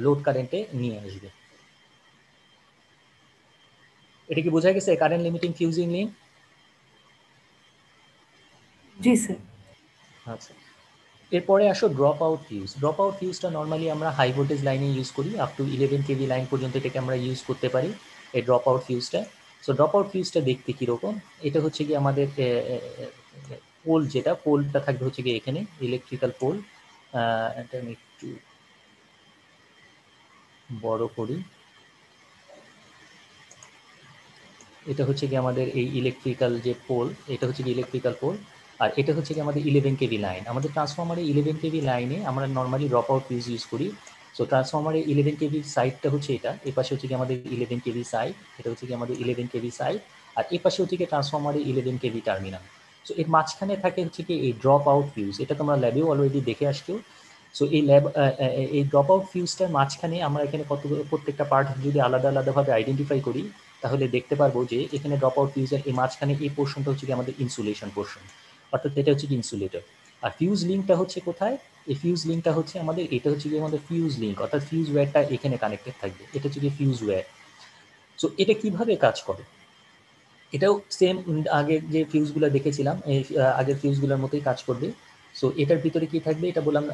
লোড কারেন্টে নিয়ে আসবে। এটা কি বোঝা গেছে কারেন্ট লিমিটিং ফিউজিং লিঙ্ক? জি স্যার। আচ্ছা, এরপরে আসো drop out fuse. Drop out ফিউজটা নর্মালি আমরা হাই ভোল্টেজ লাইনে ইউজ করি, আপ টু 11 কেভি লাইন পর্যন্ত এটাকে আমরা ইউজ করতে পারি, এই ড্রপ আউট ফিউজটা। সো ড্রপ আউট ফিউজটা দেখতে কীরকম, এটা হচ্ছে কি আমাদের পোল, যেটা পোলটা থাকবে হচ্ছে কি এখানে ইলেকট্রিক্যাল পোল। এটা আমি একটু বড় করি, এটা হচ্ছে কি আমাদের এই ইলেকট্রিক্যাল যে পোল, এটা হচ্ছে কি ইলেকট্রিক্যাল পোল। আর এটা হচ্ছে কি আমাদের 11 কেভি লাইন। আমাদের ট্রান্সফরমারে 11 কেভি লাইনে আমরা normally drop out fuse use করি। সো ট্রান্সফরমারে 11 কেভি সাইডটা হচ্ছে এটা, এ পাশে হচ্ছে কি আমাদের 11 কেভি সাইড, এটা হচ্ছে কি আমাদের 11 কেভি সাইড, আর এ পাশে হচ্ছে কি ট্রান্সফরমারে 11 কেভি টার্মিনাল। সো এর মাঝখানে থাকে হচ্ছে কি এই ড্রপ আউট ফিউজ, এটা তোমরা ল্যাবেও অলরেডি দেখে আসছো। সো এই ড্রপ আউট ফিউজটার মাঝখানে আমরা এখানে প্রত্যেকটা পার্ট যদি আলাদা আলাদাভাবে আইডেন্টিফাই করি তাহলে দেখতে পারবো যে এখানে ড্রপ আউট ফিউজের এই মাঝখানে এই পোর্শনটা হচ্ছে কি আমাদের ইনসুলেশন পোর্শন, অর্থাৎ এটা হচ্ছে কি ইনসুলেটর। আর ফিউজ লিঙ্কটা হচ্ছে কোথায়, এই ফিউজ লিঙ্কটা হচ্ছে আমাদের, এটা হচ্ছে কি আমাদের ফিউজ লিঙ্ক, অর্থাৎ ফিউজ ওয়্যারটা এখানে কানেক্টেড থাকবে, এটা হচ্ছে কি ফিউজ ওয়্যার। সো এটা কিভাবে কাজ করে, এটাও সেম আগের যে ফিউজগুলো দেখেছিলাম এই আগের ফিউজগুলোর মতোই কাজ করবে। সো এটার ভিতরে কি থাকবে, এটা বললাম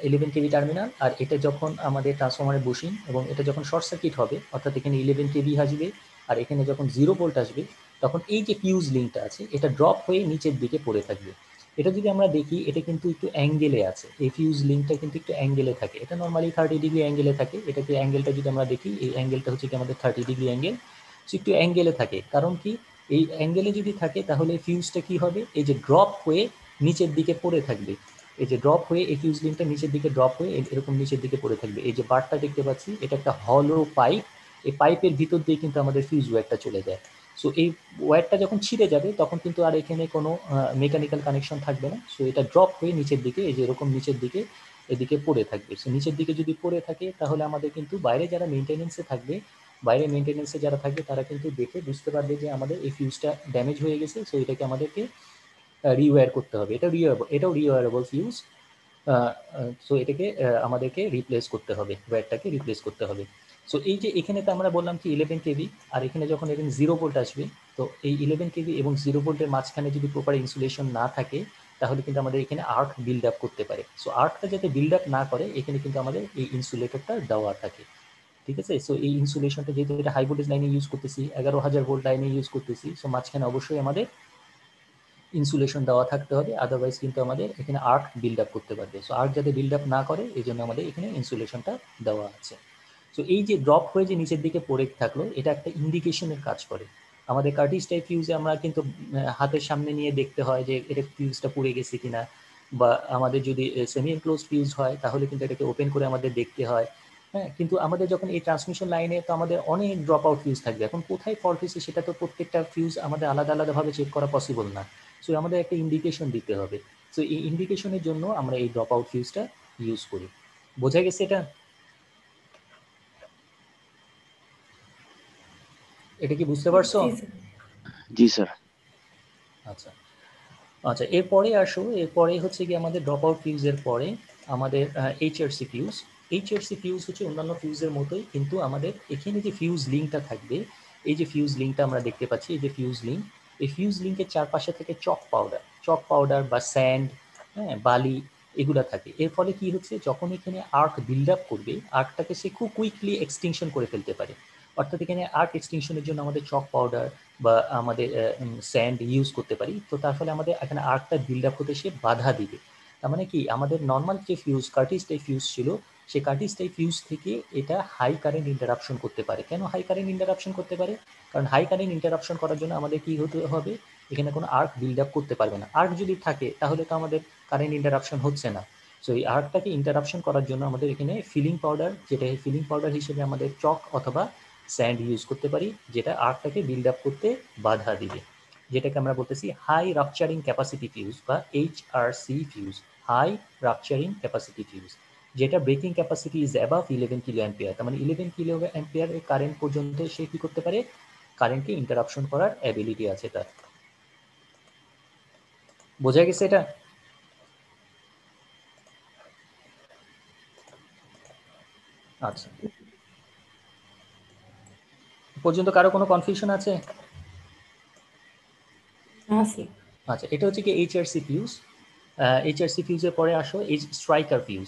11 কেভি টার্মিনাল, আর এটা যখন আমাদের ট্রান্সফরমারে বসি এবং এটা যখন শর্ট সার্কিট হবে, অর্থাৎ এখানে 11 কেভি আসবে আর এখানে যখন 0 ভোল্ট আসবে তখন এই যে ফিউজ লিঙ্কটা আছে এটা ড্রপ হয়ে নিচের দিকে পড়ে থাকবে। এটা যদি আমরা দেখি এটা কিন্তু একটু অ্যাঙ্গেলে আছে, এই ফিউজ লিঙ্কটা কিন্তু একটু অ্যাঙ্গেলে থাকে, এটা নর্মালি 30 ডিগ্রি অ্যাঙ্গেলে থাকে। এটাকে অ্যাঙ্গেলটা যদি আমরা দেখি, এই অ্যাঙ্গেলটা হচ্ছে কি আমাদের 30 ডিগ্রি অ্যাঙ্গেল। সো একটু অ্যাঙ্গেলে থাকে, কারণ কি এই অ্যাঙ্গেলে যদি থাকে তাহলে ফিউজটা কি হবে, এই যে ড্রপ হয়ে নিচের দিকে পড়ে থাকবে, এই যে ড্রপ হয়ে এই ফিউজ লিঙ্কটা নিচের দিকে ড্রপ হয়ে এরকম নিচের দিকে পড়ে থাকবে। এই যে বারটা দেখতে পাচ্ছি এটা একটা হলো পাইপ, এই পাইপের ভিতর দিয়ে কিন্তু আমাদের ফিউজ ওয়্যারটা চলে যায়। সো এই ওয়্যারটা যখন ছিঁড়ে যাবে তখন কিন্তু আর এখানে কোনো মেকানিক্যাল কানেকশন থাকবে না। সো এটা ড্রপ হয়ে নিচের দিকে, এই যে এরকম নিচের দিকে এদিকে পড়ে থাকবে। সো নিচের দিকে যদি পড়ে থাকে তাহলে আমাদের কিন্তু বাইরে যারা মেনটেনেন্সে থাকবে, বাইরে মেনটেনেন্সে যারা থাকবে তারা কিন্তু দেখে বুঝতে পারবে যে আমাদের এই ফিউজটা ড্যামেজ হয়ে গেছে। সো এটাকে আমাদেরকে রিওয়্যার করতে হবে, এটাও রিওয়্যারেবল ফিউজ। সো এটাকে আমাদেরকে রিপ্লেস করতে হবে, ওয়্যারটাকে রিপ্লেস করতে হবে। সো এই যে এখানে তো আমরা বললাম কি 11 কেভি, আর এখানে যখন এখানে 0 ভোল্ট আসবে, তো এই 11 কেভি এবং 0 ভোল্টের মাঝখানে যদি প্রপার ইনসুলেশন না থাকে, তাহলে কিন্তু আমাদের এখানে আর্ক বিল্ড আপ করতে পারে। সো আর্কটা যাতে বিল্ড আপ না করে, এখানে কিন্তু আমাদের এই ইনসুলেটরটা দেওয়া থাকে, ঠিক আছে। সো এই ইনসুলেশনটা যেহেতু এটা হাই ভোল্টেজ লাইনে ইউজ করতেছি, 11,000 ভোল্ট লাইনে ইউজ করতেছি, সো মাঝখানে অবশ্যই আমাদের ইনসুলেশন দেওয়া থাকতে হবে, আদারওয়াইজ কিন্তু আমাদের এখানে আর্ক বিল্ড আপ করতে পারবে। সো আর্ক যাতে বিল্ড আপ না করে, এই জন্য আমাদের এখানে ইনসুলেশনটা দেওয়া আছে। সো এই যে ড্রপ হয়ে যে নিচের দিকে পড়ে থাকলো, এটা একটা ইন্ডিকেশনের কাজ করে। আমাদের কার্টিজ টাইপ ফিউজে আমরা কিন্তু হাতের সামনে নিয়ে দেখতে হয় যে এটা ফিউজটা পুড়ে গেছে কিনা, বা আমাদের যদি সেমি এনক্লোজ ফিউজ হয় তাহলে কিন্তু এটাকে ওপেন করে আমাদের দেখতে হয়। হ্যাঁ, কিন্তু আমাদের যখন এই ট্রান্সমিশন লাইনে, তো আমাদের অনেক ড্রপ আউট ফিউজ থাকবে। এখন কোথায় ফল্ট হয়েছে সেটা তো প্রত্যেকটা ফিউজ আমাদের আলাদা আলাদাভাবে চেক করা পসিবল না। সো আমাদের একটা ইন্ডিকেশন দিতে হবে। সো এই ইন্ডিকেশনের জন্য আমরা এই ড্রপ আউট ফিউজটা ইউজ করি। বোঝা গেছে এটা? এটা কি বুঝতে পারছো? জি স্যার। জি স্যার। আচ্ছা আচ্ছা, এরপরে আসো, এরপরে হচ্ছে কি আমাদের ড্রপ আউট ফিউজের পরে আমাদের এইচআরসি ফিউজ। এইচআরসি ফিউজ হচ্ছে অন্যান্য ফিউজের মতোই, কিন্তু আমাদের এখানে যে ফিউজ লিঙ্কটা থাকবে, এই যে ফিউজ লিঙ্কটা আমরা দেখতে পাচ্ছি, এই যে ফিউজ লিঙ্ক, এই ফিউজ লিঙ্কের চারপাশে থেকে চক পাউডার বা স্যান্ড, হ্যাঁ, বালি, এগুলা থাকে। এর ফলে কি হচ্ছে, যখন এখানে আর্ক বিল্ড আপ করবে, আর্কটাকে সে খুব কুইকলি এক্সটিংশন করে ফেলতে পারে। অর্থাৎ এখানে আর্ক এক্সটিংশনের জন্য আমাদের চক পাউডার বা আমাদের স্যান্ড ইউজ করতে পারি। তো তার ফলে আমাদের এখানে আর্কটা বিল্ড আপ হতে সে বাধা দিবে। তার মানে কি, আমাদের নর্মাল যে ফিউজ, কার্টিজ টাইপ ফিউজ ছিল, সেই কার্টিজ টাইপ ফিউজ থেকে এটা হাই কারেন্ট ইন্টারাপশন করতে পারে। কেন হাই কারেন্ট ইন্টারাপশন করতে পারে? কারণ হাই কারেন্ট ইন্টারাপশন করার জন্য আমাদের কি হতে হবে, এখানে কোনো আর্ক বিল্ড আপ করতে পারবে না। আর্ক যদি থাকে তাহলে তো আমাদের কারেন্ট ইন্টারাপশন হচ্ছে না। সো এই আর্কটাকে ইন্টারাপশন করার জন্য আমাদের এখানে ফিলিং পাউডার, যেটা ফিলিং পাউডার হিসেবে আমাদের চক অথবা স্যান্ড ইউজ করতে পারি, যেটা আর্কটাকে বিল্ড আপ করতে বাধা দিবে, যেটাকে আমরা বলতেছি হাই রাপচারিং ক্যাপাসিটি ফিউজ বা HRC fuse, high rupturing capacity fuse, যেটা breaking capacity is above 11 kilo ampere. তার মানে 11 কিলো অ্যাম্পিয়ার কারেন্ট পর্যন্ত সে কি করতে পারে, কারেন্টকে ইন্টারাপশন করার অ্যাবিলিটি আছে তার। বোঝা গেছে এটা? আচ্ছা, পর্যন্ত কারো কোনো কনফিউশন আছে? না স্যার। আচ্ছা, এটা হচ্ছে কি এইচআরসি ফিউজ। এইচআরসি ফিউজের পরে আসো এই স্ট্রাইকার ফিউজ।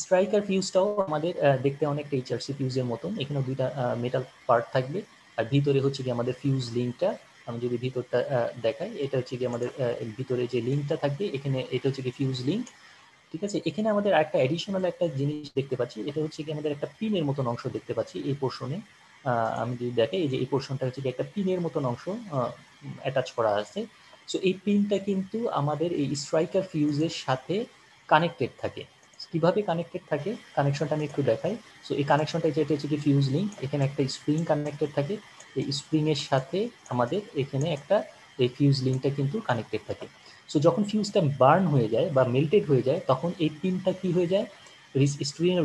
স্ট্রাইকার ফিউজটাও আমাদের দেখতে অনেকটা এইচআরসি ফিউজের মতন। এখানে দুইটা মেটাল পার্ট থাকবে, আর ভিতরে হচ্ছে কি আমাদের ফিউজ লিঙ্কটা। আমি যদি ভিতরটা দেখাই, এটা হচ্ছে কি আমাদের ভিতরে যে লিঙ্কটা থাকবে, এখানে এটা হচ্ছে কি ফিউজ লিঙ্ক, ঠিক আছে। এখানে আমাদের একটা অ্যাডিশনাল একটা জিনিস দেখতে পাচ্ছি, এটা হচ্ছে কি আমাদের একটা পিনের মতন অংশ দেখতে পাচ্ছি এই পোর্শনে। আমি যদি দেখাই, এই যে এই পোর্শনটা হচ্ছে কি একটা পিনের মতন অংশ অ্যাটাচ করা আছে। সো এই পিনটা কিন্তু আমাদের এই স্ট্রাইকার ফিউজের সাথে কানেক্টেড থাকে। কিভাবে কানেক্টেড থাকে, কানেকশনটা আমি একটু দেখাই। সো এই কানেকশনটা যেটা হচ্ছে কি ফিউজ লিঙ্ক, এখানে একটা স্প্রিং কানেক্টেড থাকে, এই স্প্রিং এর সাথে আমাদের এখানে একটা এই ফিউজ লিঙ্কটা কিন্তু কানেক্টেড থাকে। সো যখন ফিউজটা বার্ন হয়ে যায় বা মেল্টেড হয়ে যায়, তখন এই পিনটা কি হয়ে যায়,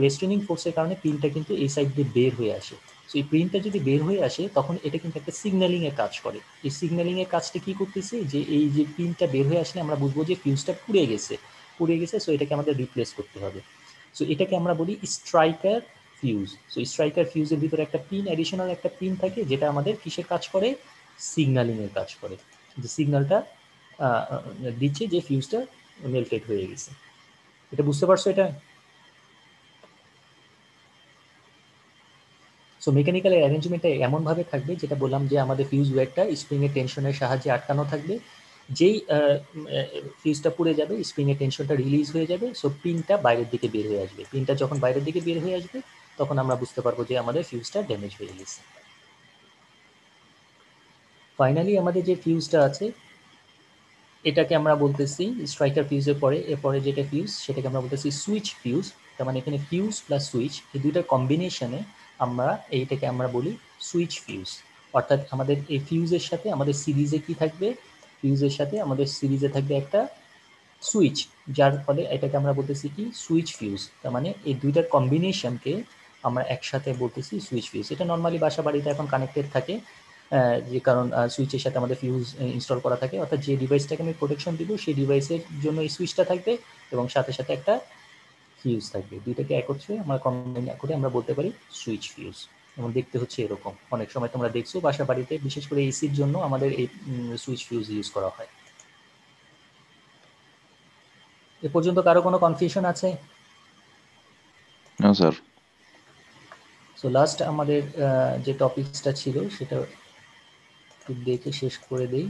রেস্ট্রেনিং ফোর্সের কারণে পিনটা কিন্তু এই সাইড দিয়ে বের হয়ে আসে। সো এই পিনটা যদি বের হয়ে আসে, তখন এটা কিন্তু একটা সিগন্যালিং এর কাজ করে। এই সিগন্যালিং এর কাজটা কি করতেছে, যে এই যে পিনটা বের হয়ে আসলে আমরা বুঝবো যে ফিউজটা পুড়ে গেছে, সো এটাকে আমাদের রিপ্লেস করতে হবে। সো এটাকে আমরা বলি স্ট্রাইকার ফিউজ। সো স্ট্রাইকার ফিউজের ভিতরে একটা পিন, অ্যাডিশনাল একটা পিন থাকে, যেটা আমাদের কিসের কাজ করে, সিগন্যালিং এর কাজ করে, যে সিগন্যালটা দিচ্ছে যে ফিউজটা মেল্টেড হয়ে গেছে। এটা বুঝতে পারছো এটা? সো মেকানিক্যাল অ্যারেঞ্জমেন্টটা এমনভাবে থাকবে, যেটা বললাম যে আমাদের ফিউজ ওয়্যারটা স্প্রিংয়ের টেনশনের সাহায্যে আটকানো থাকবে। যেই ফিউজটা পুড়ে যাবে, স্প্রিংয়ের টেনশনটা রিলিজ হয়ে যাবে, সো পিনটা বাইরের দিকে বের হয়ে আসবে। পিনটা যখন বাইরের দিকে বের হয়ে আসবে, তখন আমরা বুঝতে পারবো যে আমাদের ফিউজটা ড্যামেজ হয়ে গেছে। ফাইনালি আমাদের যে ফিউজটা আছে, এটাকে আমরা বলতেছি স্ট্রাইকার ফিউজের পরে, এরপরে যেটা ফিউজ, সেটাকে আমরা বলতেছি সুইচ ফিউজ। তার মানে এখানে ফিউজ প্লাস সুইচ, এই দুইটার কম্বিনেশনে আমরা এইটাকে আমরা বলি সুইচ ফিউজ। অর্থাৎ আমাদের এই ফিউজের সাথে আমাদের সিরিজে কি থাকবে, ফিউজের সাথে আমাদের সিরিজে থাকবে একটা সুইচ, যার ফলে এটাকে আমরা বলতেছি কি সুইচ ফিউজ। তার মানে এই দুইটার কম্বিনেশনকে আমরা একসাথে বলতেছি সুইচ ফিউজ। এটা নর্মালি বাসা বাড়িতে এখন কানেক্টেড থাকে, যে কারণ সুইচের সাথে আমাদের ফিউজ ইনস্টল করা থাকে। অর্থাৎ যে ডিভাইসটাকে আমি প্রোটেকশন দিব, সেই ডিভাইসের জন্য এই সুইচটা থাকবে, এবং সাথে সাথে একটা ফিউজ থাকবে। দুইটাকে একত্রে আমরা কম্বাইন করে আমরা বলতে পারি সুইচ ফিউজ। এবং দেখতে হচ্ছে এরকম। অনেক সময় তোমরা দেখছো বাসা বাড়িতে, বিশেষ করে এসির জন্য আমাদের এই সুইচ ফিউজ ইউজ করা হয়। এ পর্যন্ত কারো কোনো কনফিউশন আছে? না স্যার। সো লাস্ট আমাদের যে টপিকসটা ছিল সেটা একটু দেখে শেষ করে দেই।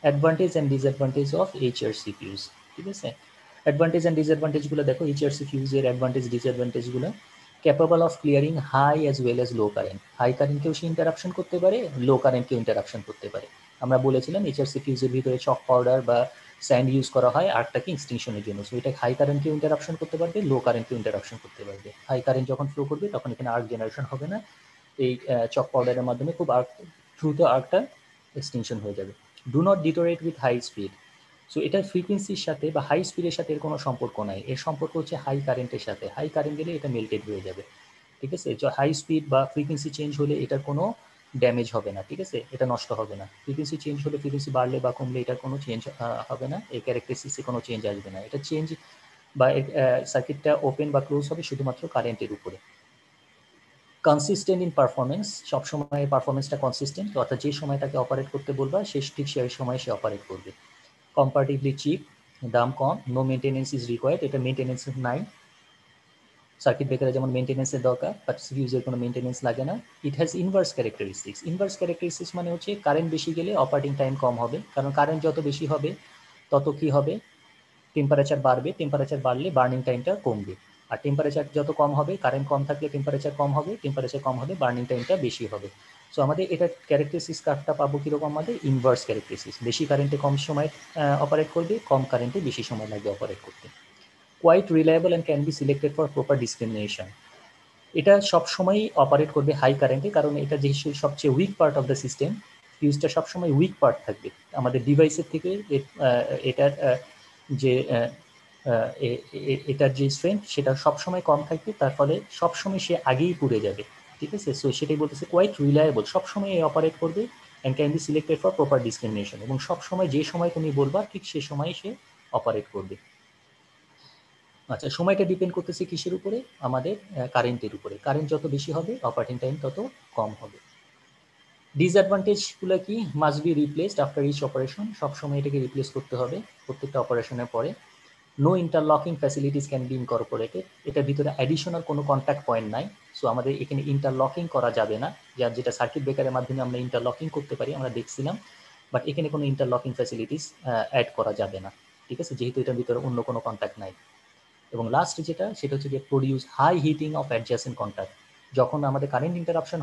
Advantage and disadvantage of HRC fuse. ঠিক আছে, অ্যাডভান্টেজ অ্যান্ড ডিসঅ্যাডভান্টেজগুলো দেখো। এইচআরসি ফিউজের অ্যাডভান্টেজ ডিসঅ্যাডভান্টেজগুলো: capable of clearing high as well as low current. High কারেন্টকেও সে ইন্টারাপশন করতে পারে, লো কারেন্টকেও ইন্টারাপশন করতে পারে। আমরা বলেছিলাম এইচআরসি ফিউজের ভিতরে চক পাউডার বা স্যান্ড ইউজ করা হয় আর্টটাকে এক্সটিংশনের জন্য। সো এটা হাই কারেন্টকেও ইন্টারাপশন করতে পারবে, লো কারেন্টকেও ইন্টারাপশন করতে পারবে। হাই কারেন্ট যখন ফ্লো করবে তখন এখানে আর্ক জেনারেশন হবে না, এই চক পাউডারের মাধ্যমে খুব দ্রুত আর্কটা এক্সটিংশন হয়ে যাবে। Do not deteriorate with high speed. So এটার ফ্রিকোয়েন্সির সাথে বা হাই স্পিডের সাথে এর কোনো সম্পর্ক নাই, এর সম্পর্ক হচ্ছে হাই কারেন্টের সাথে। হাই কারেন্ট গেলে এটা মেল্টেড হয়ে যাবে। ঠিক আছে, হাই স্পিড বা ফ্রিকোয়েন্সি চেঞ্জ হলে এটার কোনো ড্যামেজ হবে না। ঠিক আছে, এটা নষ্ট হবে না। ফ্রিকোয়েন্সি চেঞ্জ হলে, ফ্রিকোয়েন্সি বাড়লে বা কমলে এটার কোনো চেঞ্জ হবে না, এই ক্যারেক্টারিস্টিক্সে কোনো চেঞ্জ আসবে না। এটা চেঞ্জ বা সার্কিটটা ওপেন বা ক্লোজ হবে শুধুমাত্র কারেন্টের উপরে। কনসিস্টেন্ট ইন পারফরমেন্স, সবসময় পারফরমেন্সটা কনসিস্টেন্ট, অর্থাৎ যে সময় তাকে অপারেট করতে বলবা সে ঠিক সেই সময় সে অপারেট করবে। কম্পারেটিভলি চিপ, দাম কম। নো মেনটেনেন্স ইজ রিকোয়ার্ড, এটা মেনটেনেন্স নাই। সার্কিট ব্রেকারে যেমন মেনটেনেন্সের দরকার, বাট ফিউজের কোনো মেনটেনেন্স লাগে না। It has inverse characteristics. Inverse characteristics মানে হচ্ছে কারেন্ট বেশি গেলে অপারেটিং টাইম কম হবে, কারণ কারেন্ট যত বেশি হবে তত কি হবে, টেম্পারেচার বাড়বে, টেম্পারেচার বাড়লে বার্নিং টাইমটা কমবে। আর টেম্পারেচার যত কম হবে, কারেন্ট কম থাকলে টেম্পারেচার কম হবে, টেম্পারেচার কম হবে বার্নিং টাইমটা বেশি হবে। সো আমাদের এটা ক্যারেক্টারিস্টিক্স কার্ভটা পাবো কীরকম, আমাদের ইনভার্স ক্যারেক্টারিস্টিক্স। বেশি কারেন্টে কম সময় অপারেট করবে, কম কারেন্টে বেশি সময় লাগবে অপারেট করতে। Quite reliable and can be selected for proper discrimination. এটা সবসময়ই অপারেট করবে হাই কারেন্টে, কারণ এটা যে সবচেয়ে weak part of the system. ফিউজটা সবসময় উইক পার্ট থাকবে আমাদের ডিভাইসের থেকে। এটার যে এটার যে স্ট্রেংথ সেটা সবসময় কম থাকবে, তার ফলে সবসময় সে আগেই পুড়ে যাবে। ঠিক আছে, সো সেটাই বলতেছে কোয়াইট রিলায়েবল, সবসময় অপারেট করবে, and can be selected for proper discrimination, এবং সবসময় যে সময় তুমি বলবা ঠিক সে সময় সে অপারেট করবে। আচ্ছা, সময়টা ডিপেন্ড করতেছে কিসের উপরে, আমাদের কারেন্টের উপরে। কারেন্ট যত বেশি হবে অপারেটিং টাইম তত কম হবে। ডিসঅ্যাডভান্টেজগুলো কি? Must be replaced after each operation, সবসময় এটাকে রিপ্লেস করতে হবে প্রত্যেকটা অপারেশনের পরে। No interlocking facilities can be incorporated, এটার ভিতরে অ্যাডিশনাল কোনো কন্ট্যাক্ট পয়েন্ট নাই। সো আমাদের এখানে ইন্টারলকিং করা যাবে না, যেটা সার্কিট ব্রেকারের মাধ্যমে আমরা ইন্টারলকিং করতে পারি, আমরা দেখছিলাম। বাট এখানে কোনো ইন্টারলকিং ফ্যাসিলিটিস অ্যাড করা যাবে না, ঠিক আছে, যেহেতু এটার ভিতরে অন্য কোনো কন্ট্যাক্ট নাই। এবং লাস্ট যেটা, সেটা হচ্ছে যে produce high heating of adjacent contact. যখন আমাদের কারেন্ট ইন্টারাপশন